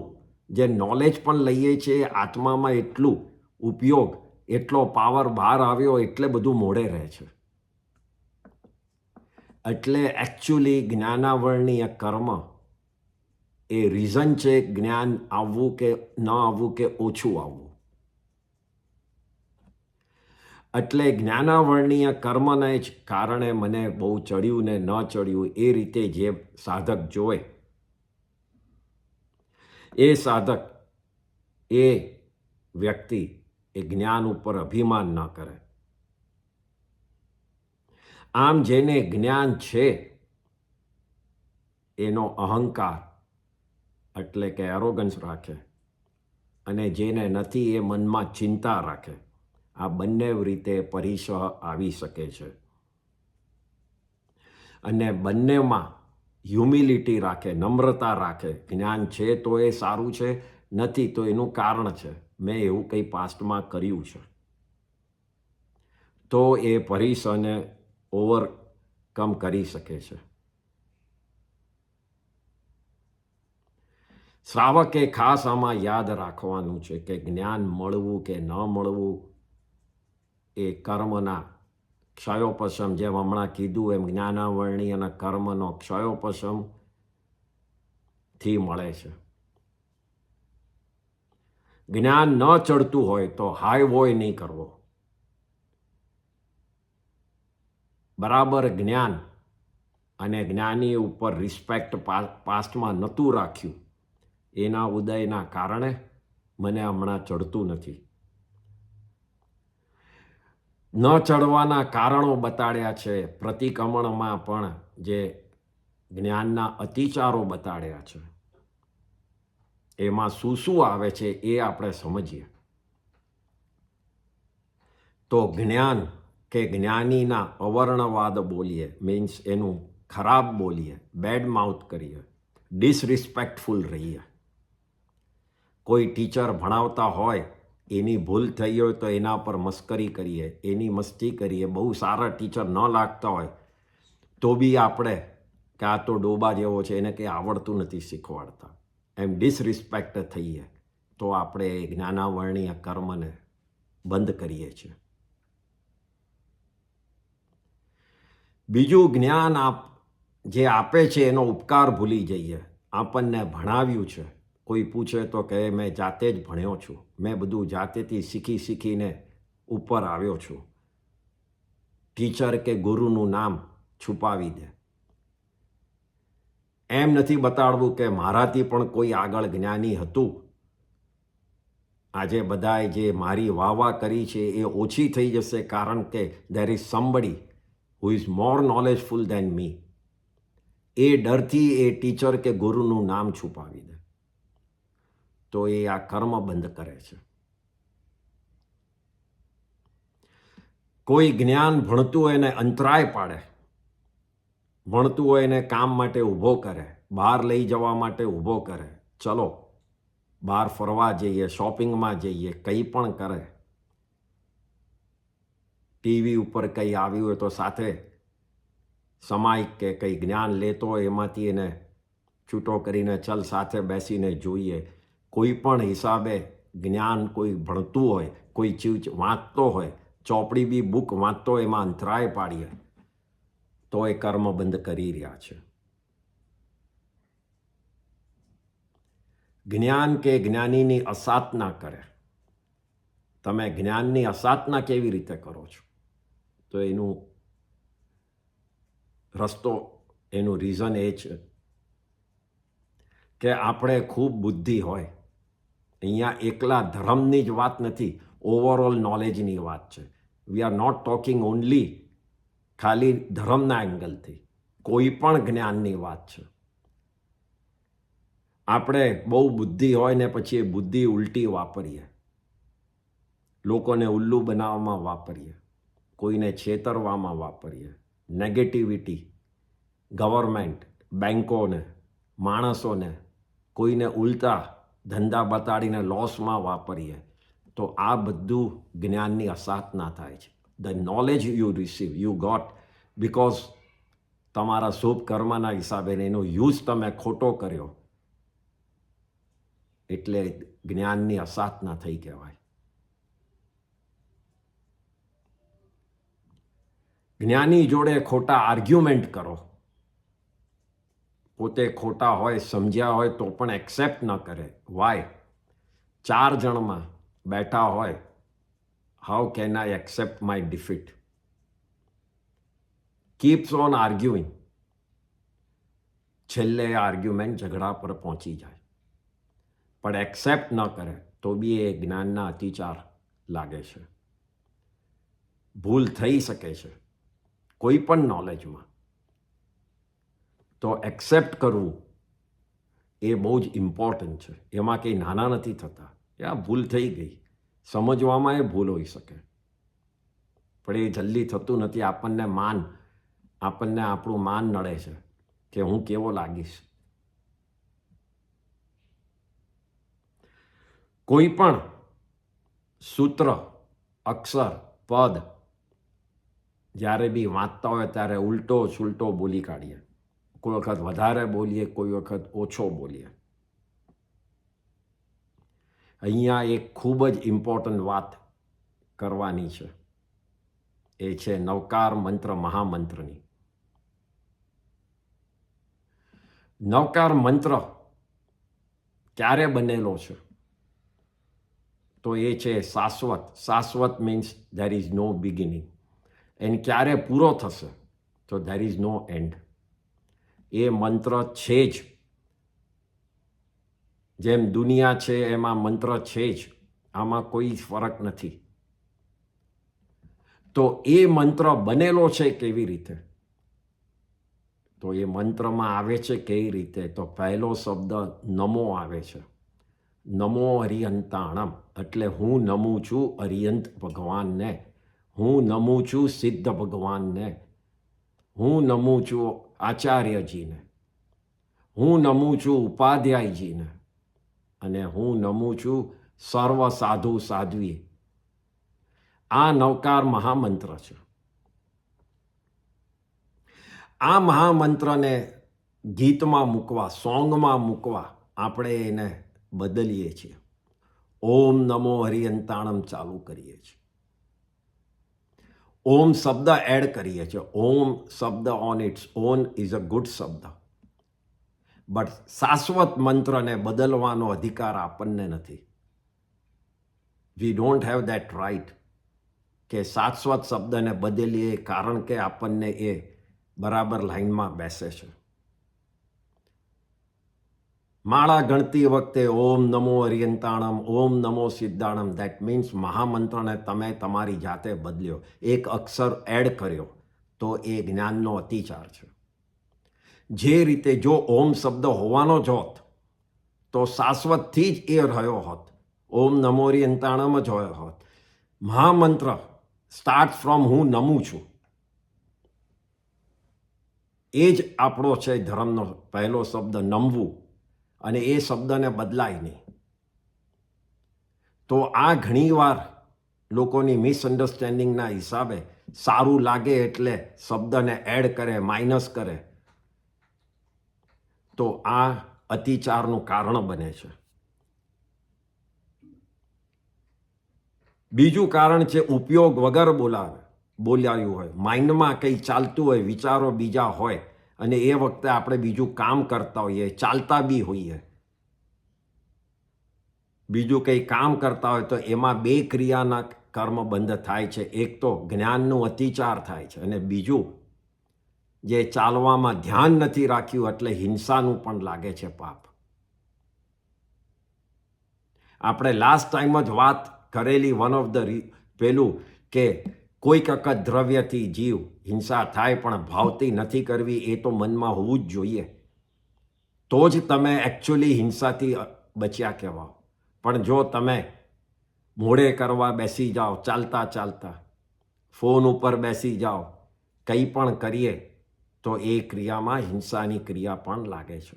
જે નોલેજ પણ લઈએ છીએ, આત્મામાં એટલું ઉપયોગ, એટલો પાવર બહાર આવ્યો એટલે બધું મોડે રહે છે. એટલે એકચ્યુઅલી જ્ઞાનાવર્ણીય કર્મ એ રીઝન છે જ્ઞાન આવવું કે ન આવવું કે ઓછું આવવું. એટલે જ્ઞાનાવર્ણીય કર્મને જ કારણે મને બહુ ચડ્યું ને ન ચડ્યું એ રીતે જે સાધક જોવે, એ સાધક, એ વ્યક્તિ એ જ્ઞાન ઉપર અભિમાન ન કરે. આમ જેને જ્ઞાન છે એનો અહંકાર એટલે કે એરોગન્સ રાખે, અને જેને નથી એ મનમાં ચિંતા રાખે. આ બંને રીતે પરિસહ આવી શકે છે. અને બંનેમાં હ્યુમિલિટી રાખે, નમ્રતા રાખે. જ્ઞાન છે તો એ સારું છે, નથી તો એનું કારણ છે, મેં એવું કંઈ પાસ્ટમાં કર્યું છે, તો એ પરિસહને ઓવરકમ કરી શકે છે. શ્રાવકે ખાસ આમાં યાદ રાખવાનું છે કે જ્ઞાન મળવું કે ન મળવું એ કર્મના ક્ષયોપશમ, જેમ હમણાં કીધું એમ જ્ઞાનાવર્ણીય અને કર્મનો ક્ષયોપશમથી મળે છે. જ્ઞાન ન ચડતું હોય તો હાય વોય નહીં કરવો. બરાબર જ્ઞાન અને જ્ઞાની ઉપર રિસ્પેક્ટ પાસ્ટમાં નહોતું રાખ્યું, એના ઉદયના કારણે મને હમણાં ચડતું નથી. ન ચડવાના કારણો બતાડ્યા છે પ્રતિક્રમણમાં, પણ જે જ્ઞાનના અતિચારો બતાડ્યા છે, એમાં શું શું આવે છે એ આપણે સમજીએ. તો જ્ઞાન કે જ્ઞાનીના અવર્ણવાદ બોલીએ, મીન્સ એનું ખરાબ બોલીએ, બેડ માઉથ કરીએ, ડિસરિસ્પેક્ટફુલ રહીએ. કોઈ ટીચર ભણાવતા હોય, એની ભૂલ થઈ હોય તો એના પર મસ્કરી કરીએ, એની મસ્તી કરીએ. બહુ સારા ટીચર ન લાગતા હોય તો બી આપણે કે આ તો ડોબા જેવો છે, એને કંઈ આવડતું નથી શીખવાડતા, એમ ડિસરિસ્પેક્ટ થઈએ તો આપણે જ્ઞાનાવર્ણીય કર્મને બંધ કરીએ છીએ. બીજું, જ્ઞાન જે આપે છે એનો ઉપકાર ભૂલી જઈએ. આપણને ભણાવ્યું છે, કોઈ પૂછે તો કહે મેં જાતે જ ભણ્યો છું, મેં બધું જાતેથી શીખીને ઉપર આવ્યો છું. ટીચર કે ગુરુનું નામ છુપાવી દે. એમ નથી બતાડવું કે મારાથી પણ કોઈ આગળ જ્ઞાની હતું. આજે બધાએ જે મારી વાહ કરી છે એ ઓછી થઈ જશે, કારણ કે there is somebody who is more knowledgeful than me. A ડરથી A teacher કે ગુરુનું નામ છુપાવી દે, તો એ આ કર્મ બંધ કરે છે. કોઈ જ્ઞાન ભણતું હોય એને અંતરાય પાડે, ભણતું હોય એને કામ માટે ઊભો કરે, બહાર લઈ જવા માટે ઊભો કરે. ચલો બહાર ફરવા જઈએ, શોપિંગમાં જઈએ, કંઈ પણ કરે. ટીવી ઉપર કંઈ આવ્યું હોય તો સાથે સમાય કે કંઈ જ્ઞાન લેતો હોય એમાંથી એને છૂટો કરીને ચલ સાથે બેસીને જોઈએ. કોઈ પણ હિસાબે જ્ઞાન કોઈ ભણતું હોય, કોઈ ચીજ વાંચતો હોય, ચોપડી બી બુક વાંચતો હોય, એમાં અંતરાય પાડીએ તો એ કર્મ બંધ કરી રહ્યા છે. જ્ઞાન કે જ્ઞાનીની અસાધના કરે, તમે જ્ઞાનની અસાધના કેવી રીતે કરો છો? તો એનું રસ્તો, એનું રીઝન એ છે કે આપણે ખૂબ બુદ્ધિ હોય. અહીંયા એકલા ધર્મની જ વાત નથી, ઓવરઓલ નોલેજની વાત છે. We are not talking only ખાલી ધર્મના એંગલથી, કોઈ પણ જ્ઞાનની વાત છે. આપણે બહુ બુદ્ધિ હોય ને પછી એ બુદ્ધિ ઉલટી વાપરીએ, લોકોને ઉલ્લુ બનાવવામાં વાપરીએ, કોઈને છેતરવામાં વાપરીએ, નેગેટિવિટી, ગવર્મેન્ટ, બેન્કોને, માણસોને, કોઈને ઉલટા ધંધા બતાડીને લોસમાં વાપરીએ, તો આ બધું જ્ઞાનની અસાધના થાય છે. The knowledge you receive, you got because તમારા શુભ કર્મના હિસાબે એનો યુઝ તમે ખોટો કર્યો, એટલે જ્ઞાનની અસાધના થઈ કહેવાય. જ્ઞાની જોડે ખોટા આર્ગ્યુમેન્ટ કરો, પોતે ખોટા હોય, સમજ્યા હોય તો પણ એક્સેપ્ટ ન કરે. વાય? 4 જણમાં બેઠા હોય, how can I accept my defeat? Keeps on આર્ગ્યુઇંગ. છેલ્લે આર્ગ્યુમેન્ટ ઝઘડા પર પહોંચી જાય, પણ એક્સેપ્ટ ન કરે તો બી એ જ્ઞાનના અતિચાર લાગે છે. ભૂલ થઈ શકે છે કોઈ પણ નોલેજમાં, તો એક્સેપ્ટ કરવું એ બહુ જ ઇમ્પોર્ટન્ટ છે. એમાં કંઈ નાના નથી થતા. આ ભૂલ થઈ ગઈ, સમજવામાં એ ભૂલ હોઈ શકે, પણ એ જલ્દી થતું નથી. આપણને આપણું માન નડે છે કે હું કેવો લાગીશ. કોઈ પણ સૂત્ર, અક્ષર, પદ જ્યારે બી વાંચતા હોય ત્યારે ઉલટો સુલટો બોલી કાઢીએ. કોઈ વખત વધારે બોલીએ, કોઈ વખત ઓછો બોલીએ. અહીંયા એક ખૂબ જ ઇમ્પોર્ટન્ટ વાત કરવાની છે, એ છે નવકાર મંત્ર મહામંત્રની. નવકાર મંત્ર ક્યારે બનેલો છે? તો એ છે શાશ્વત. શાશ્વત means there is no beginning. End ક્યારે પૂરો થશે? તો ધેર ઇઝ નો એન્ડ. એ મંત્ર છે જ. જેમ દુનિયા છે એમાં મંત્ર છે જ, આમાં કોઈ ફરક નથી. તો એ મંત્ર બનેલો છે કેવી રીતે? તો એ મંત્રમાં આવે છે કેવી રીતે? તો પહેલો શબ્દ નમો આવે છે. નમો હરિહંતાણમ, એટલે હું નમું છું હરિહંત ભગવાનને, હું નમું છું સિદ્ધ ભગવાનને, હું નમું છું આચાર્યજીને, હું નમું છું ઉપાધ્યાયજીને, અને હું નમું છું સર્વ સાધુ સાધ્વી. આ નવકાર મહામંત્ર છે. આ મહામંત્રને ગીતમાં મૂકવા, સોંગમાં મૂકવા આપણે એને બદલીએ છીએ. ઓમ નમો હરિહંતાણમ ચાલુ કરીએ છીએ. ઓમ શબ્દ એડ કરીએ છીએ. ઓમ શબ્દ on its own is a good શબ્દ, બટ શાશ્વત મંત્રને બદલવાનો અધિકાર આપણને નથી. We don't have that right કે શાશ્વત શબ્દને બદલીએ, કારણ કે આપણને એ બરાબર લાઈનમાં બેસે છે. માળા ગણતી વખતે ઓમ નમો હરિહંતાણમ, ઓમ નમો સિદ્ધાણમ, દેટ મીન્સ મહામંત્રને તમે તમારી જાતે બદલ્યો, એક અક્ષર એડ કર્યો, તો એ જ્ઞાનનો અતિચાર છે. જે રીતે જો ઓમ શબ્દ હોવાનો જ હોત તો શાશ્વતથી જ એ રહ્યો હોત, ઓમ નમો હરિહંતાણમ જ હોયો હોત. મહામંત્ર સ્ટાર્ટ ફ્રોમ હું નમું છું. એ જ આપણો છે ધર્મનો પહેલો શબ્દ, નમવું, અને એ શબ્દને બદલાય નહીં. તો આ ઘણીવાર લોકોની મિસઅન્ડરસ્ટેન્ડિંગના હિસાબે સારું લાગે એટલે શબ્દને એડ કરે, માઇનસ કરે, તો આ અતિચારનું કારણ બને છે. બીજું કારણ છે ઉપયોગ વગર બોલાયું હોય. માઇન્ડમાં કંઈ ચાલતું હોય, વિચારો બીજા હોય, અને એ વખતે આપણે બીજું કામ કરતા હોઈએ, ચાલતા બી હોઈએ, બીજું કંઈ કામ કરતા હોય તો એમાં બે ક્રિયાના કર્મ બંધ થાય છે. એક તો જ્ઞાનનું અતિચાર થાય છે અને બીજું જે ચાલવામાં ધ્યાન નથી રાખ્યું એટલે હિંસાનું પણ લાગે છે પાપ. આપણે લાસ્ટ ટાઈમ જ વાત કરેલી વન ઓફ ધ પેલું કે કોઈક વખત દ્રવ્યથી જીવ હિંસા થાય પણ ભાવતી નથી કરવી, એ તો મનમાં હોવું જ જોઈએ. તો જ તમે એકચ્યુઅલી હિંસાથી બચ્યા કહેવાઓ. પણ જો તમે મોડે કરવા બેસી જાઓ, ચાલતા ચાલતા ફોન ઉપર બેસી જાઓ, કંઈ પણ કરીએ તો એ ક્રિયામાં હિંસાની ક્રિયા પણ લાગે છે.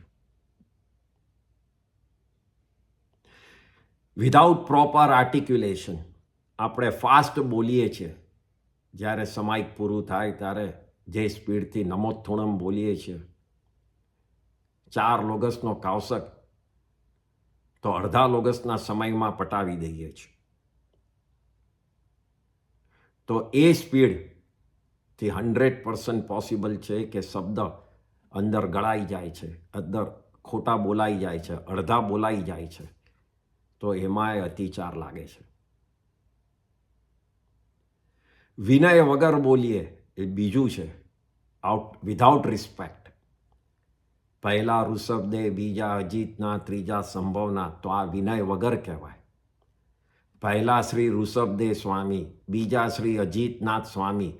વિધાઉટ પ્રોપર આર્ટિક્યુલેશન આપણે ફાસ્ટ બોલીએ છીએ. જ્યારે સમાયિક પૂરું થાય ત્યારે જે સ્પીડથી નમોથુણમ બોલીએ છીએ, 4 લોગસનો કાવસક તો અડધા લોગસના સમયમાં પટાવી દઈએ છીએ. તો એ સ્પીડથી 100% પોસિબલ છે કે શબ્દ અંદર ગળાઈ જાય છે, અંદર ખોટા બોલાઈ જાય છે, અડધા બોલાઈ જાય છે, તો એમાંય અતિચાર લાગે છે. વિનય વગર બોલીએ એ બીજું છે, વિધાઉટ રિસ્પેક્ટ. પહેલા ઋષભદેવ, બીજા અજીતનાથ, ત્રીજા સંભવનાથ, તો આ વિનય વગર કહેવાય. પહેલા શ્રી ઋષભદેવ સ્વામી, બીજા શ્રી અજીતનાથ સ્વામી,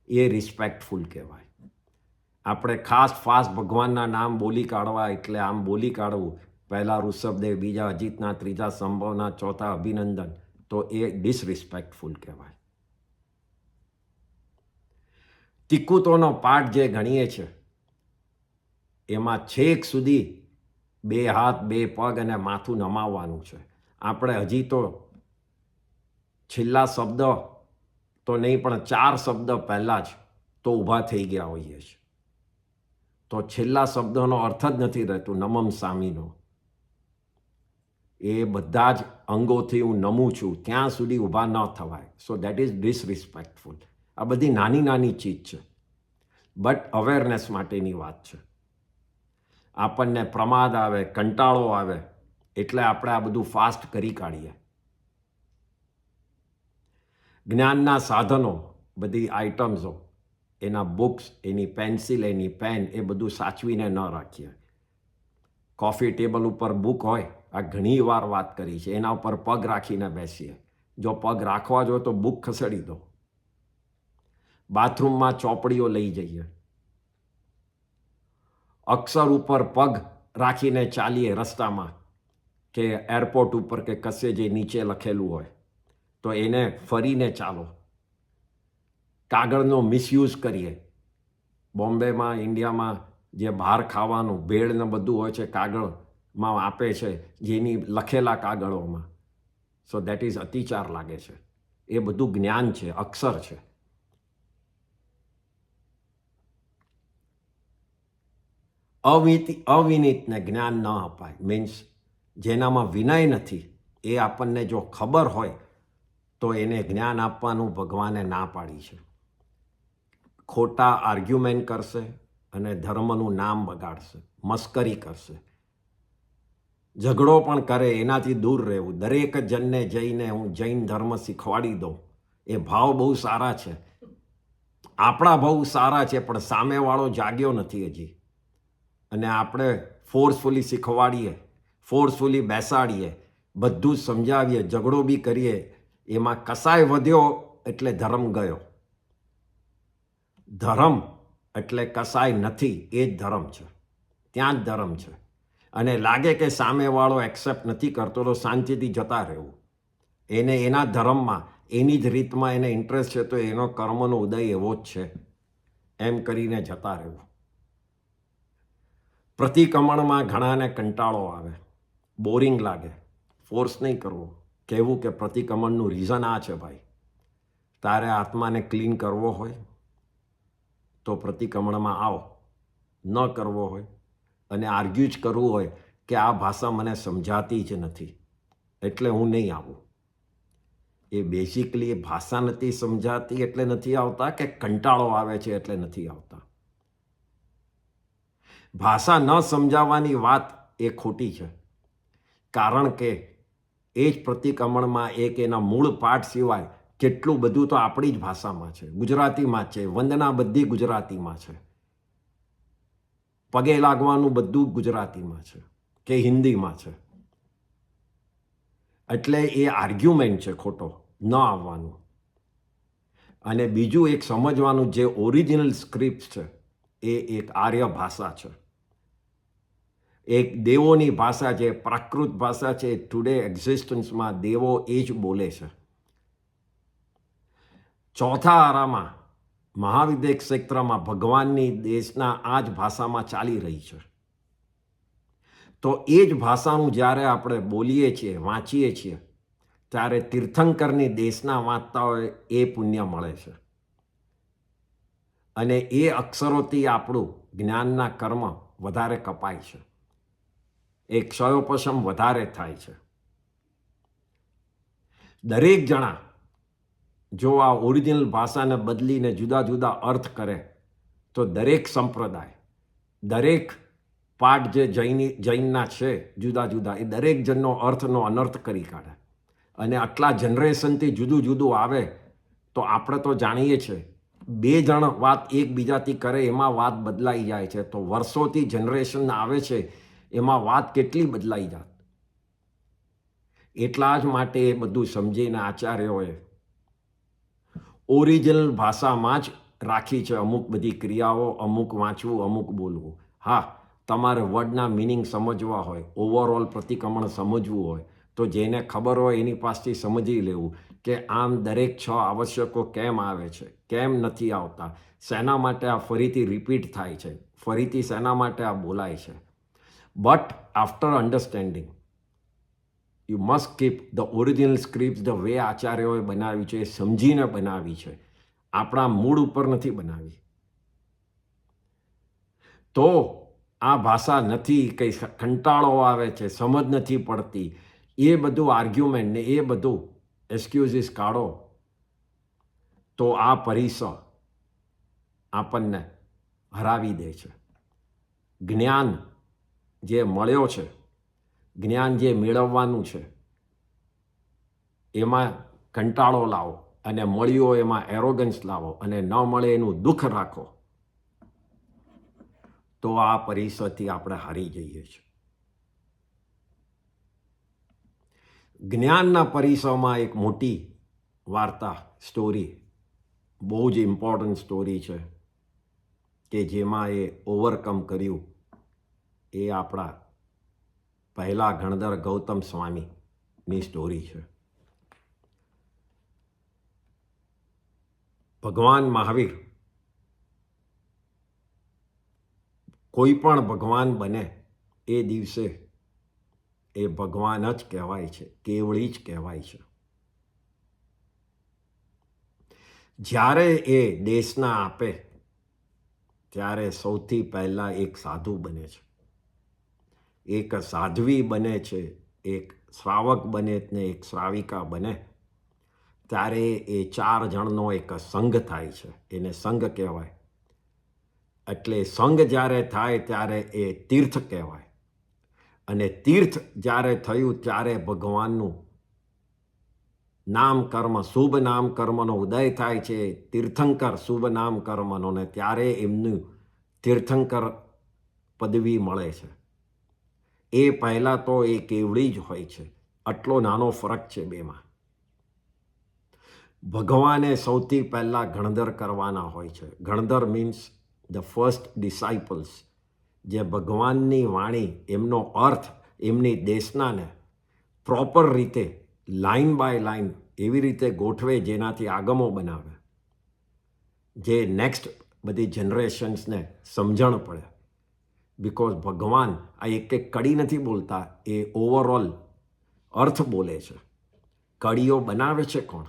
એ રિસ્પેક્ટફુલ કહેવાય. આપણે ખાસ ફાસ્ટ ભગવાનના નામ બોલી કાઢવા એટલે આમ બોલી કાઢવું, પહેલા ઋષભદેવ, બીજા અજીતનાથ, ત્રીજા સંભવનાથ, ચોથા અભિનંદન, તો એ ડિસરિસ્પેક્ટફુલ કહેવાય. તિકુતોનો પાઠ જે ગણીએ છીએ એમાં છેક સુધી 2 હાથ 2 પગ અને માથું નમાવવાનું છે. આપણે હજી તો છેલ્લા શબ્દ તો નહીં પણ 4 શબ્દ પહેલાં જ તો ઊભા થઈ ગયા હોઈએ છીએ. તો છેલ્લા શબ્દનો અર્થ જ નથી રહેતું નમમ સામીનો. એ બધા જ અંગોથી હું નમું છું ત્યાં સુધી ઊભા ન થવાય. So that is disrespectful. આ બધી નાની નાની ચીજ છે, બટ અવેરનેસ માટેની વાત છે. આપણને પ્રમાદ આવે, કંટાળો આવે એટલે આપણે આ બધું ફાસ્ટ કરી કાઢીએ. જ્ઞાનના સાધનો, બધી આઇટમ્સો, એના બુક્સ, એની પેન્સિલ, એની પેન, એ બધું સાચવીને ન રાખીએ. કોફી ટેબલ ઉપર બુક હોય, આ ઘણી વાર વાત કરી છે, એના ઉપર પગ રાખીને બેસીએ. જો પગ રાખવા જોઈએ તો બુક ખસેડી દો. બાથરૂમમાં ચોપડીઓ લઈ જઈએ. અક્ષર ઉપર પગ રાખીને ચાલીએ રસ્તામાં કે એરપોર્ટ ઉપર કે કશે જે નીચે લખેલું હોય તો એને ફરીને ચાલો. કાગળનો મિસયુઝ કરીએ. બોમ્બેમાં, ઇન્ડિયામાં જે બહાર ખાવાનું ભેળ ને બધું હોય છે, કાગળમાં આપે છે, જેની લખેલા કાગળોમાં. સો દેટ ઇઝ અતિચાર લાગે છે. એ બધું જ્ઞાન છે, અક્ષર છે. અવિનીતને જ્ઞાન ન અપાય. મીન્સ જેનામાં વિનય નથી, એ આપણને જો ખબર હોય તો એને જ્ઞાન આપવાનું ભગવાને ના પાડી છે. ખોટા આર્ગ્યુમેન્ટ કરશે અને ધર્મનું નામ બગાડશે, મસ્કરી કરશે, ઝઘડો પણ કરે, એનાથી દૂર રહેવું. દરેક જણને જઈને હું જૈન ધર્મ શીખવાડી દઉં, એ ભાવ બહુ સારા છે, આપણા બહુ સારા છે, પણ સામેવાળો જાગ્યો નથી હજી. અને આપણે ફોર્સફુલી શીખવાડીએ, ફોર્સફુલી બેસાડીએ, બધું જ સમજાવીએ, ઝઘડો બી કરીએ, એમાં કસાય વધ્યો એટલે ધર્મ ગયો. ધર્મ એટલે કસાય નથી, એ જ ધર્મ છે. ત્યાં જ ધર્મ છે. અને લાગે કે સામેવાળો એક્સેપ્ટ નથી કરતો તો શાંતિથી જતા રહેવું. એને એના ધર્મમાં, એની જ રીતમાં એને ઇન્ટરેસ્ટ છે તો એનો કર્મનો ઉદય એવો જ છે, એમ કરીને જતા રહેવું. પ્રતિક્રમણમાં ઘણાને કંટાળો આવે, બોરિંગ લાગે. ફોર્સ નહીં કરવો, કહેવું કે પ્રતિક્રમણનું રીઝન આ છે ભાઈ. તારે આત્માને ક્લીન કરવો હોય તો પ્રતિક્રમણમાં આવો. ન કરવો હોય અને આર્ગ્યુ જ કરવું હોય કે આ ભાષા મને સમજાતી જ નથી એટલે હું નહીં આવું. એ બેઝિકલી એ ભાષા નથી સમજાતી એટલે નથી આવતા કે કંટાળો આવે છે એટલે નથી આવતા. ભાષા ન સમજાવવાની વાત એ ખોટી છે. કારણ કે એ જ પ્રતિક્રમણમાં એક એના મૂળ પાઠ સિવાય કેટલું બધું તો આપણી જ ભાષામાં છે, ગુજરાતીમાં જ છે. વંદના બધી ગુજરાતીમાં છે, પગે લાગવાનું બધું ગુજરાતીમાં છે કે હિન્દીમાં છે. એટલે એ આર્ગ્યુમેન્ટ છે ખોટો, ન આવવાનું. અને બીજું એક સમજવાનું, જે ઓરિજિનલ સ્ક્રિપ્ટ છે એ એક આર્ય ભાષા છે, એક દેવોની ભાષા છે, પ્રાકૃત ભાષા છે. ટુડે એક્ઝિસ્ટન્સમાં દેવો એ જ બોલે છે. ચોથા આરામાં મહાવિદ્ય ક્ષેત્રમાં ભગવાનની દેશના આ જ ભાષામાં ચાલી રહી છે. તો એ જ ભાષાનું જ્યારે આપણે બોલીએ છીએ, વાંચીએ છીએ, ત્યારે તીર્થંકરની દેશના વાંચતા હોય એ પુણ્ય મળે છે. અને એ અક્ષરોથી આપણું જ્ઞાનના કર્મ વધારે કપાય છે, એ ક્ષયોપશમ વધારે થાય છે. દરેક જણા જો આ ઓરિજિનલ ભાષાને બદલીને જુદા જુદા અર્થ કરે તો દરેક સંપ્રદાય, દરેક પાઠ જે જૈનના છે જુદા જુદા, એ દરેક જણનો અર્થનો અનર્થ કરી કાઢે. અને આટલા જનરેશનથી જુદું જુદું આવે તો આપણે તો જાણીએ છીએ, 2 જણ વાત એકબીજાથી કરે એમાં વાત બદલાઈ જાય છે, તો વર્ષોથી જનરેશન આવે છે એમાં વાત કેટલી બદલાઈ જાય. એટલા જ માટે એ બધું સમજીને આચાર્યોએ ઓરિજિનલ ભાષામાં જ રાખી છે અમુક બધી ક્રિયાઓ, અમુક વાંચવું, અમુક બોલવું. હા, તમારે વર્ડના મિનિંગ સમજવા હોય, ઓવરઓલ પ્રતિક્રમણ સમજવું હોય, તો જેને ખબર હોય એની પાસેથી સમજી લેવું કે આમ દરેક 6 આવશ્યકો કેમ આવે છે, કેમ નથી આવતા, શેના માટે આ ફરીથી રિપીટ થાય છે, ફરીથી શેના માટે આ બોલાય છે. But after understanding you must keep the original script the way આચાર્યોએ બનાવી છે, સમજીને બનાવી છે, આપણા મૂળ ઉપર નથી બનાવી. તો આ ભાષા નથી, કંઈ કંટાળો આવે છે, સમજ નથી પડતી, એ બધું આર્ગ્યુમેન્ટ ને એ બધું એક્સક્યુઝિસ કાઢો તો આ પરિસર આપણને હરાવી દે છે. જ્ઞાન જે મળ્યો છે, જ્ઞાન જે મેળવવાનું છે, એમાં કંટાળો લાવો, અને મળ્યો એમાં એરોગન્સ લાવો, અને ન મળે એનું દુઃખ રાખો, તો આ પરિસરથી આપણે હારી જઈએ છીએ. જ્ઞાનના પરિસરમાં એક મોટી વાર્તા, સ્ટોરી, બહુ જ ઇમ્પોર્ટન્ટ સ્ટોરી છે કે જેમાં એ ઓવરકમ કર્યું, એ આપણા પહેલા ગણધર ગૌતમ સ્વામીની સ્ટોરી છે. ભગવાન મહાવીર કોઈ પણ ભગવાન બને એ દિવસે એ ભગવાન જ કહેવાય છે, કેવળી જ કહેવાય છે. જ્યારે એ દેશના આપે ત્યારે સૌથી પહેલાં એક સાધુ બને છે, એક સાધ્વી બને છે, એક શ્રાવક બને ને એક શ્રાવિકા બને. ત્યારે એ 4 જણનો એક સંઘ થાય છે, એને સંઘ કહેવાય. એટલે સંઘ જ્યારે થાય ત્યારે એ તીર્થ કહેવાય. અને તીર્થ જ્યારે થયું ત્યારે ભગવાનનું નામ કર્મ, શુભ નામ કર્મનો ઉદય થાય છે, તીર્થંકર શુભ નામ કર્મનો, ને ત્યારે એમનું તીર્થંકર પદવી મળે છે. એ પહેલાં તો એ કેવળી જ હોય છે. આટલો નાનો ફરક છે બેમાં. ભગવાને સૌથી પહેલાં ગણધર કરવાના હોય છે. ગણધર મીન્સ ધ ફર્સ્ટ ડિસાઇપલ્સ, જે ભગવાનની વાણી, એમનો અર્થ, એમની દેશનાને પ્રોપર રીતે લાઇન બાય લાઇન એવી રીતે ગોઠવે જેનાથી આગમો બનાવે, જે નેક્સ્ટ બધી જનરેશન્સને સમજણ પડે. બિકોઝ ભગવાન આ એક એક કડી નથી બોલતા, એ ઓવરઓલ અર્થ બોલે છે. કડીઓ બનાવે છે કોણ?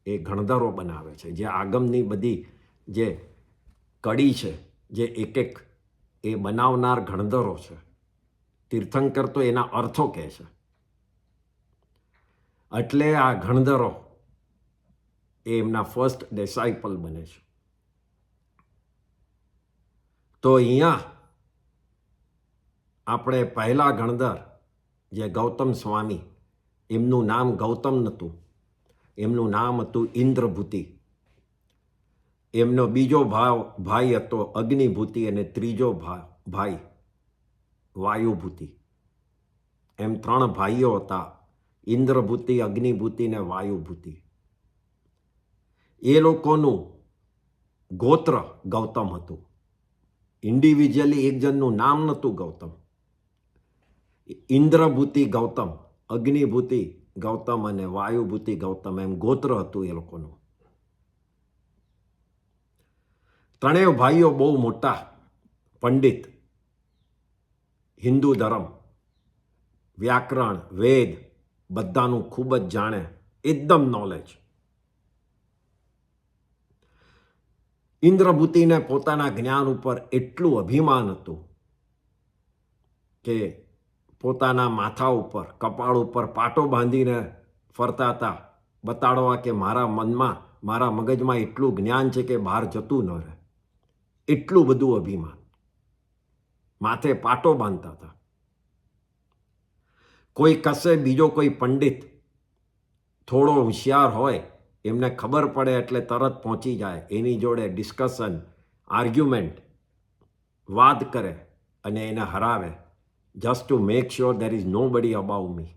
એ ગણધરો બનાવે છે. જે આગમની બધી જે કડી છે, જે એક એક એ બનાવનાર ગણધરો છે. તીર્થંકર તો એના અર્થો કહે છે. એટલે આ ગણધરો એ એમના ફર્સ્ટ ડિસાઇપલ બને છે. તો અહીંયા આપણે પહેલા ગણધર જે ગૌતમ સ્વામી, એમનું નામ ગૌતમ નહોતું, એમનું નામ હતું ઇન્દ્રભૂતિ. એમનો બીજો ભાઈ હતો અગ્નિભૂતિ અને ત્રીજો ભાઈ વાયુભૂતિ. એમ 3 ભાઈઓ હતા, ઇન્દ્રભૂતિ, અગ્નિભૂતિ ને વાયુભૂતિ. એ લોકોનું ગોત્ર ગૌતમ હતું. ઇન્ડિવિજ્યુઅલી એક જણનું નામ નહોતું ગૌતમ. ઇન્દ્રભૂતિ ગૌતમ, અગ્નિભૂતિ ગૌતમ અને વાયુભૂતિ ગૌતમ, એમ ગોત્ર હતું એ લોકોનું. 3 ભાઈઓ બહુ મોટા પંડિત, હિન્દુ ધર્મ, વ્યાકરણ, વેદ બધાનું ખૂબ જ જાણે, એકદમ નોલેજ. ઇન્દ્રભૂતિને પોતાના જ્ઞાન ઉપર એટલું અભિમાન હતું કે પોતાના માથા ઉપર, કપાળ ઉપર પાટો બાંધીને ફરતા હતા, બતાડવા કે મારા મનમાં, મારા મગજમાં એટલું જ્ઞાન છે કે બહાર જતું ન રહે. એટલું બધું અભિમાન. માથે પાટો બાંધતા હતા. કોઈ કશે બીજો કોઈ પંડિત થોડો હોશિયાર હોય, એમને ખબર પડે એટલે તરત પહોંચી જાય, એની જોડે ડિસ્કશન, આર્ગ્યુમેન્ટ, વાદ કરે અને એને હરાવે, just to make sure there is nobody above મી.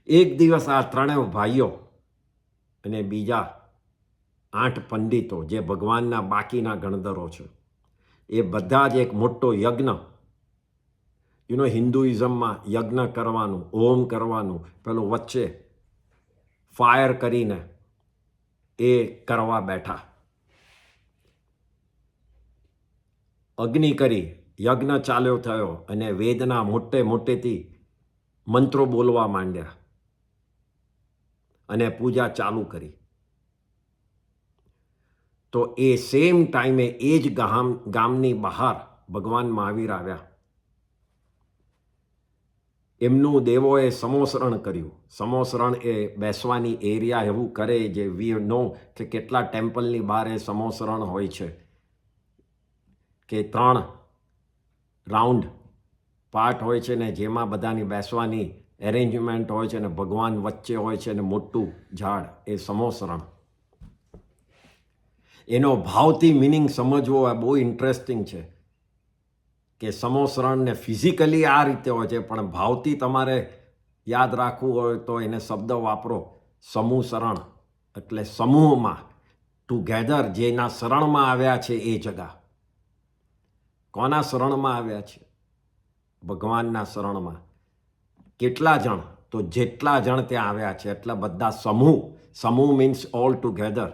એક દિવસ આ 3 ભાઈઓ અને બીજા 8 પંડિતો, જે ભગવાનના બાકીના ગણધરો છે, એ બધા જ એક મોટો યજ્ઞ, હિન્દુઇઝમમાં યજ્ઞ કરવાનું, હોમ કરવાનું, પેલું વચ્ચે ફાયર કરીને એ કરવા બેઠા. અગ્નિ કરી, યજ્ઞ ચાલ્યો થયો અને વેદના મોટેથી મંત્રો બોલવા માંડ્યા અને પૂજા ચાલુ કરી. તો એ સેમ ટાઈમે એ જ ગામની બહાર ભગવાન મહાવીર આવ્યા. એમનું દેવોએ સમોસરણ કર્યું. સમોસરણ એ બેસવાની એરિયા એવું કરે, જે વી નો કે કેટલા ટેમ્પલની બહાર એ સમોસરણ હોય છે, કે 3 રાઉન્ડ પાર્ટ હોય છે ને જેમાં બધાની બેસવાની એરેન્જમેન્ટ હોય છે ને ભગવાન વચ્ચે હોય છે ને મોટું ઝાડ, એ સમોસરણ. એનો ભાવથી મિનિંગ સમજવો આ બહુ ઇન્ટરેસ્ટિંગ છે કે સમોસરણને ફિઝિકલી આ રીતે હોય છે, પણ ભાવથી તમારે યાદ રાખવું હોય તો એને શબ્દ વાપરો સમૂહસરણ, એટલે સમૂહમાં, ટુગેધર, જેના શરણમાં આવ્યા છે એ જગા. કોના શરણમાં આવ્યા છે? ભગવાનના શરણમાં. કેટલા જણ? તો જેટલા જણ ત્યાં આવ્યા છે એટલે બધા સમૂહ. સમૂહ મીન્સ ઓલ ટુગેધર.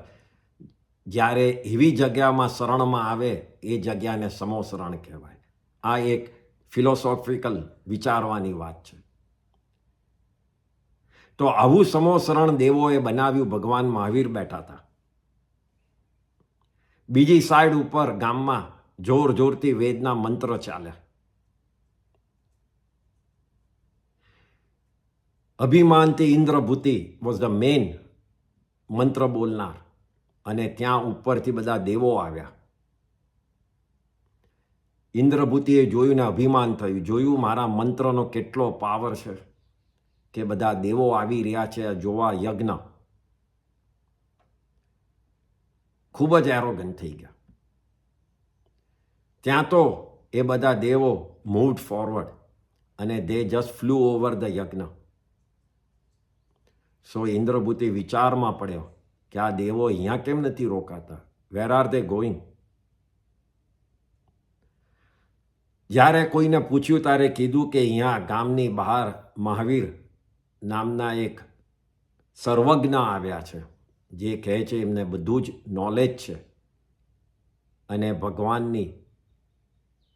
જ્યારે એવી જગ્યામાં શરણમાં આવે એ જગ્યાને સમોસરણ કહેવાય. આ એક ફિલોસોફિકલ વિચારવાની વાત છે. તો આવું સમોસરણ દેવોએ બનાવ્યું. ભગવાન મહાવીર બેઠા હતા. બીજી સાઈડ ઉપર ગામમાં જોરથી વેદના મંત્ર ચાલે. અભિમાનથી ઇન્દ્રભૂતિ વોઝ ધ મેન મંત્ર બોલનાર, અને ત્યાં ઉપરથી બધા દેવો આવ્યા. ઇન્દ્રભૂતિએ જોયું ને અભિમાન થયું, જોયું મારા મંત્રનો કેટલો પાવર છે, કે બધા દેવો આવી રહ્યા છે જોવા યજ્ઞ. ખૂબ જ એરોગન્ટ થઈ ગયા. ત્યાં તો એ બધા દેવો મૂવ્ડ ફોરવર્ડ અને they just flew over the યજ્ઞ. સો ઇન્દ્રભૂતિ વિચારમાં પડ્યો કે આ દેવો અહીંયા કેમ નથી રોકાતા? Where are they going? જ્યારે કોઈને પૂછ્યું ત્યારે કીધું કે અહીંયા ગામની બહાર મહાવીર નામના એક સર્વજ્ઞ આવ્યા છે, જે કહે છે એમને બધું જ નોલેજ છે, અને ભગવાનની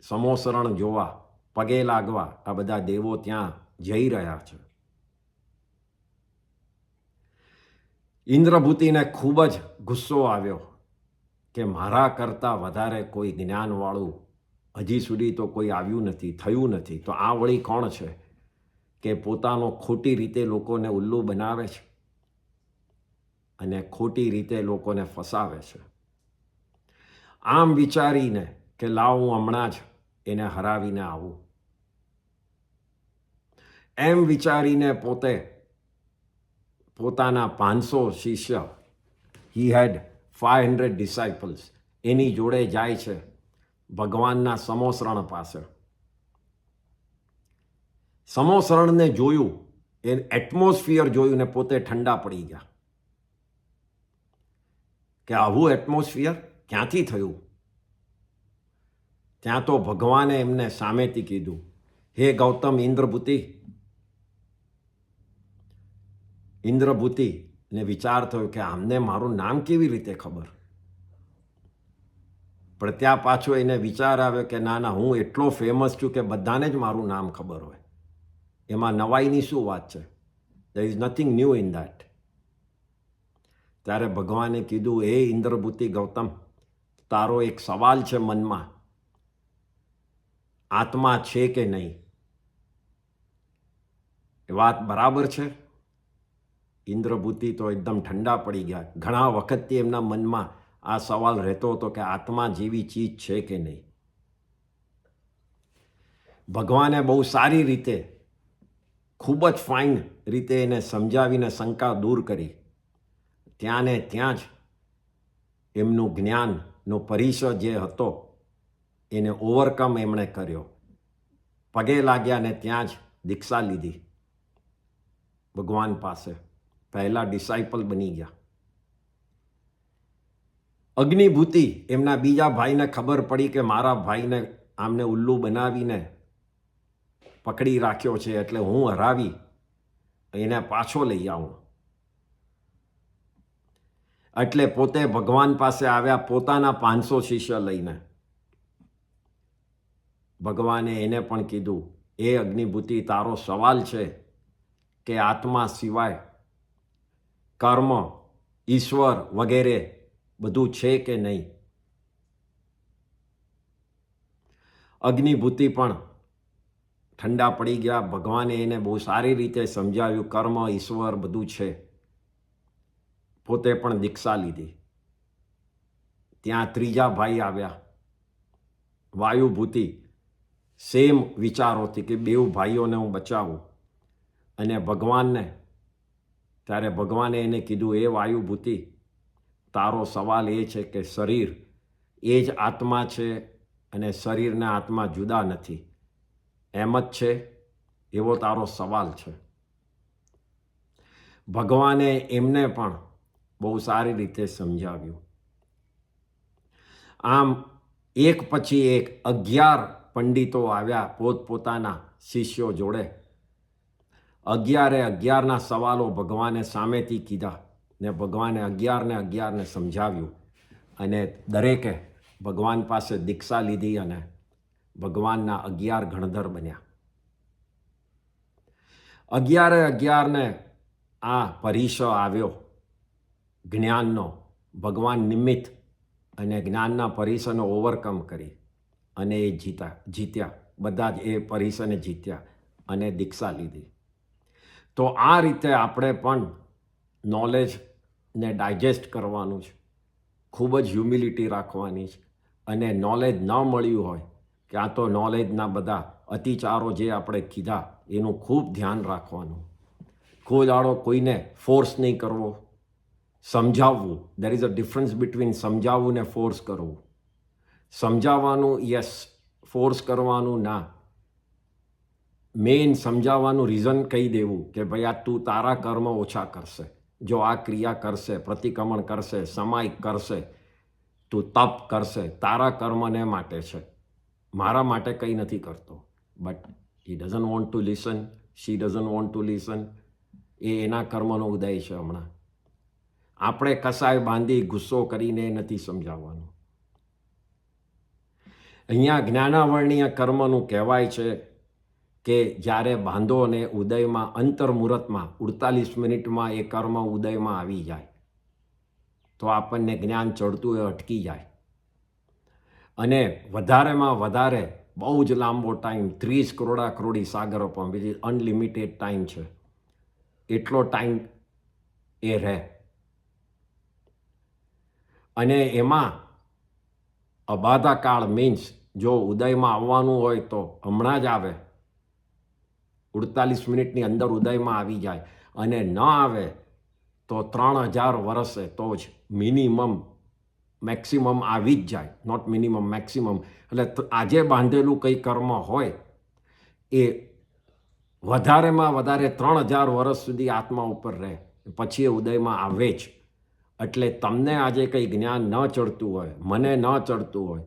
સમોસરણ જોવા, પગે લાગવા આ બધા દેવો ત્યાં જઈ રહ્યા છે. ઇન્દ્રભૂતિને ખૂબ જ ગુસ્સો આવ્યો કે મારા કરતાં વધારે કોઈ જ્ઞાનવાળું હજી સુધી તો કોઈ આવ્યું નથી, થયું નથી. તો આ વળી કોણ છે કે પોતાનો ખોટી રીતે લોકોને ઉલ્લુ બનાવે છે અને ખોટી રીતે લોકોને ફસાવે છે. આમ વિચારીને કે લાવ હું હમણાં જ એને હરાવીને આવું. એમ વિચારીને પોતાના 500 શિષ્ય, હી હેડ 500 ડિસાઇપલ્સ, એની જોડે જાય છે ભગવાનના સમોસરણ પાસે. સમોસરણને જોયું, એ એટમોસ્ફિયર જોયું ને પોતે ઠંડા પડી ગયા કે આવું એટમોસ્ફિયર ક્યાંથી થયું. ત્યાં તો ભગવાને એમને સામેથી કીધું, હે ગૌતમ ઇન્દ્રભૂતિને વિચાર થયો કે આમને મારું નામ કેવી રીતે ખબર. પણ ત્યાં પાછો એને વિચાર આવ્યો કે ના હું એટલો ફેમસ છું કે બધાને જ મારું નામ ખબર હોય, એમાં નવાઈની શું વાત છે. there is nothing new in that. ત્યારે ભગવાને કીધું, હે ઇન્દ્રભૂતિ ગૌતમ, તારો એક સવાલ છે મનમાં, આત્મા છે કે નહીં. એ વાત બરાબર છે. ઇન્દ્રભૂતિ તો એકદમ ઠંડા પડી ગયા. ઘણા વખતથી એમના મનમાં આ સવાલ રહેતો હતો કે આત્મા જેવી ચીજ છે કે નહીં. ભગવાને બહુ સારી રીતે, ખૂબ જ ફાઇન રીતે એને સમજાવીને શંકા દૂર કરી. ત્યાં ને ત્યાં જ એમનું જ્ઞાનનો પરિસર જે હતો એને ઓવરકમ એમણે કર્યો. પગે લાગ્યા ને ત્યાં જ દીક્ષા લીધી ભગવાન પાસે. પહેલા ડિસાઇપલ બની ગયા. અગ્નિભૂતિ એમના બીજા ભાઈને ખબર પડી કે મારા ભાઈને આમને ઉલ્લુ બનાવીને પકડી રાખ્યો છે, એટલે હું હરાવી એને પાછો લઈ આવું. એટલે પોતે ભગવાન પાસે આવ્યા પોતાના 500 શિષ્ય લઈને. ભગવાને એને પણ કીધું, એ અગ્નિભૂતિ, તારો સવાલ છે કે આત્મા સિવાય કર્મ, ઈશ્વર વગેરે બધું છે કે નહીં. અગ્નિભૂતિ પણ ઠંડા પડી ગયા. ભગવાને એને બહુ સારી રીતે સમજાવ્યું, કર્મ, ઈશ્વર બધું છે. પોતે પણ દીક્ષા લીધી. ત્યાં ત્રીજા ભાઈ આવ્યા, વાયુભૂતિ. સેમ વિચારોથી કે બેઉ ભાઈઓને હું બચાવું. અને ભગવાનને, ત્યારે ભગવાને એને કીધું, એ વાયુભૂતિ, તારો સવાલ એ છે કે શરીર એ જ આત્મા છે અને શરીરના આત્મા જુદા નથી, એમ જ છે, એવો તારો સવાલ છે. ભગવાને એમને પણ બહુ સારી રીતે સમજાવ્યું. આમ એક પછી એક 11 પંડિતો આવ્યા પોતપોતાના શિષ્યો જોડે. 11ના સવાલો ભગવાને સામેથી કીધા ને ભગવાને 11ને સમજાવ્યું. અને દરેકે ભગવાન પાસે દીક્ષા લીધી અને ભગવાનના 11 ગણધર બન્યા. 11ને આ પરિસર આવ્યો જ્ઞાનનો. ભગવાન નિમિત્ત અને જ્ઞાનના પરિસરને ઓવરકમ કરી અને એ જીત્યા. બધા જ એ પરિસરને જીત્યા અને દીક્ષા લીધી. તો આ રીતે આપણે પણ નોલેજને ડાયજેસ્ટ કરવાનું છે. ખૂબ જ હ્યુમિલિટી રાખવાની છે. અને નોલેજ ન મળ્યું હોય, ક્યાં તો નોલેજના બધા અતિચારો જે આપણે કીધા એનું ખૂબ ધ્યાન રાખવાનું. કોઈ દાડો કોઈને ફોર્સ નહીં કરવો, સમજાવવું. There is a difference between સમજાવવું ને ફોર્સ કરવું. સમજાવવાનું યસ, ફોર્સ કરવાનું ના. મેઇન સમજાવવાનું રીઝન કહી દેવું કે ભાઈ આ તું તારા કર્મ ઓછા કરશે, જો આ ક્રિયા કરશે, પ્રતિક્રમણ કરશે, સમાયિક કરશે, તું તપ કરશે, તારા કર્મને માટે છે, મારા માટે કંઈ નથી કરતો. But he doesn't want to listen, she doesn't want to listen. એ એના કર્મનો ઉદય છે હમણાં. આપણે કસાય બાંધી ગુસ્સો કરીને નથી સમજાવવાનું. અહીંયા જ્ઞાનાવર્ણીય કર્મનું કહેવાય છે કે જ્યારે બાંધો અને ઉદયમાં અંતર્મુહૂર્તમાં 48 મિનિટમાં એ કર્મ ઉદયમાં આવી જાય તો આપણને જ્ઞાન ચડતું એ અટકી જાય. અને વધારેમાં વધારે બહુ જ લાંબો ટાઈમ, 30 કરોડી સાગરો પણ બીજી અનલિમિટેડ ટાઈમ છે, એટલો ટાઈમ એ રહે. અને એમાં અબાધાકાળ મીન્સ જો ઉદયમાં આવવાનું હોય તો હમણાં જ આવે, 48 મિનિટની અંદર ઉદયમાં આવી જાય અને ન આવે તો 3000 વર્ષે તો જ મિનિમમ મેક્સિમમ આવી જ જાય, નોટ મિનિમમ મેક્સિમમ. એટલે આજે બાંધેલું કંઈ કર્મ હોય એ વધારેમાં વધારે 3000 વર્ષ સુધી આત્મા ઉપર રહે, પછી એ ઉદયમાં આવે જ. એટલે તમને આજે કંઈ જ્ઞાન ન ચડતું હોય, મને ન ચડતું હોય,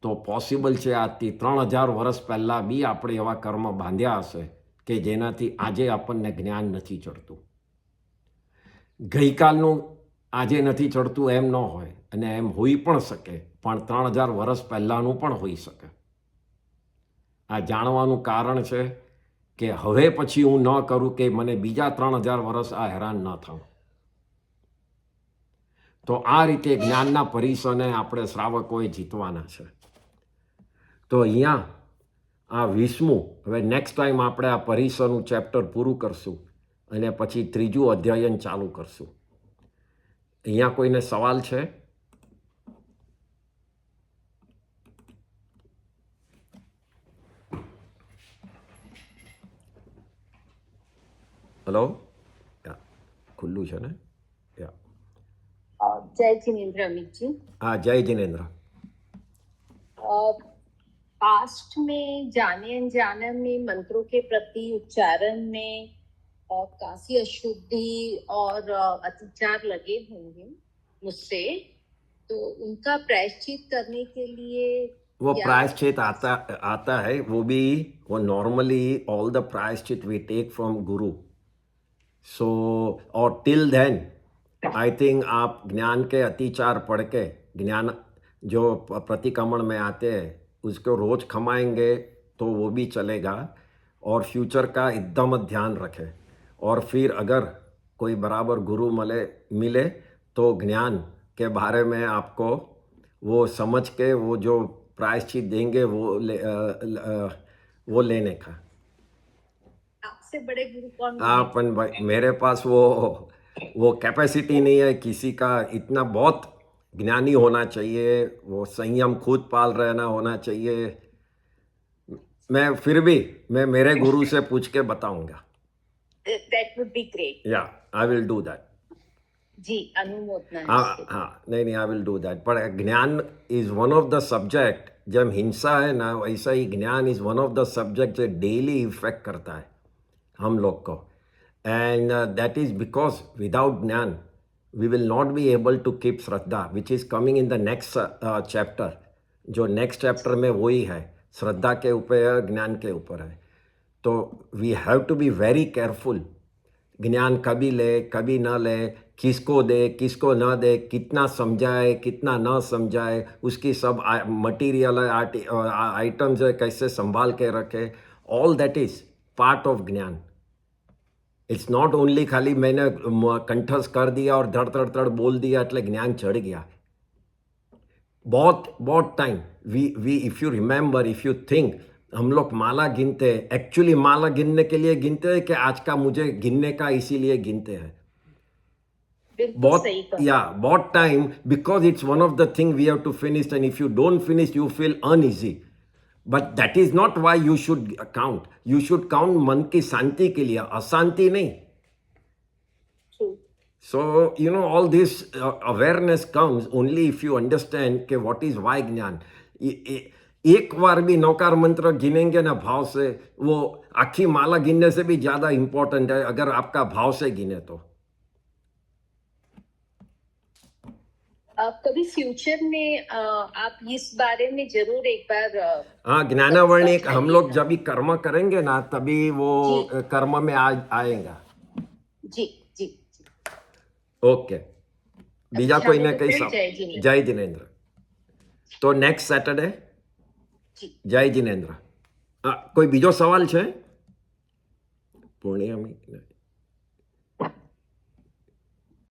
તો પોસિબલ છે આજથી 3000 વર્ષ પહેલાં બી આપણે એવા કર્મ બાંધ્યા હશે કે જેનાથી આજે આપણને જ્ઞાન નથી ચડતું. ગઈકાલનું આજે નથી ચડતું એમ ન હોય, અને એમ હોઈ પણ શકે, પણ 3000 વર્ષ પહેલાંનું પણ હોઈ શકે. આ જાણવાનું કારણ છે કે હવે પછી હું ન કરું કે મને બીજા 3000 વર્ષ આ હેરાન ન થાઉં. તો આ રીતે જ્ઞાનના પરિસરને આપણે શ્રાવકોએ જીતવાના છે. તો અહીંયા આ 20મું, હવે નેક્સ્ટ ટાઈમ આપણે આ પરિસરનું ચેપ્ટર પૂરું કરશું અને પછી 3જું અધ્યયન ચાલુ કરશું. અહીંયા કોઈને સવાલ છે? હેલો, ખુલ્લું છે ને? जय जिनेन्द्र अमित जी। हाँ, जय जिनेन्द्र। पास्ट में जाने अनजाने में मंत्रों के प्रति उच्चारण में काफी अशुद्धि और अतिचार लगे होंगे मुझसे, तो उनका प्रायश्चित करने के लिए वो प्रायश्चित आता है, वो भी वो नॉर्मली ऑल द प्रायश्चित वी टेक फ्रॉम गुरु. सो और टिल देन आई थिंक आप ज्ञान के अतिचार पढ़ के ज्ञान जो प्रतिक्रमण में आते हैं उसको रोज खमाएंगे तो वो भी चलेगा. और फ्यूचर का एकदम ध्यान रखें. और फिर अगर कोई बराबर गुरु मिले तो ज्ञान के बारे में आपको वो समझ के वो जो प्रायश्चित देंगे वो लेने का. आपसे बड़े गुरु कौन? अपन भाई, मेरे पास वो कैपेसिटी नहीं है किसी का. इतना बहुत ज्ञानी होना चाहिए, वो संयम खुद पाल रहना होना चाहिए. मैं फिर भी मैं मेरे गुरु से पूछ के बताऊंगा. That would be great. Yeah, I will do that. जी, अनुमोदना है. हाँ, नहीं, I will do that. पर ज्ञान is one of the subject. जब हिंसा है ना, वैसा ही ज्ञान is one of the subject जो डेली इफेक्ट करता है हम लोग को. And that is because without Jnana, we will not be able to keep Shraddha, which is coming in the next chapter. जो next chapter में वही है, श्रद्धा के ऊपर, ज्ञान के ऊपर है. तो we have to be very careful. ज्ञान कभी ले, कभी ना ले, किसको दे, किसको ना दे, कितना समझाए, कितना ना समझाए, उसकी सब मटीरियल आइटम्स है कैसे संभाल के रखे. All that is part of ज्ञान. इट्स नॉट ओनली खाली मैंने कंठस्थ कर दिया और धड़ धड़ धड़ बोल दिया એટલે જ્ઞાન ચढ़ गया. बहुत time we if you remember, if you think, हम लोग माला गिनते हैं, एक्चुअली माला गिनने के लिए गिनते हैं कि आज का मुझे गिनने का इसीलिए गिनते हैं. बहुत time, because it's one of the thing we have to finish, and if you don't finish you feel uneasy. But that is not why you should count. You should count मन की शांति के लिए, अशांति नहीं. So, you know, all this awareness comes only if you understand कि what is why ज्ञान. एक बार भी नौकार मंत्र गिनेंगे ना भाव से, वो आखी माला गिनने से भी ज़्यादा इम्पोर्टेंट है अगर आपका भाव से गिने तो. कभी फ्यूचर में आप इस बारे में जरूर एक बार हाँ, ज्ञानावरणी हम लोग जब भी कर्म करेंगे ना तभी वो कर्म में आएगा. जी. ओके. बीजा कोई ने कही सब. जय जिनेन्द्र. तो नेक्स्ट सैटरडे जय जिनेन्द्र. कोई बीजो सवाल है? पूर्णिमा.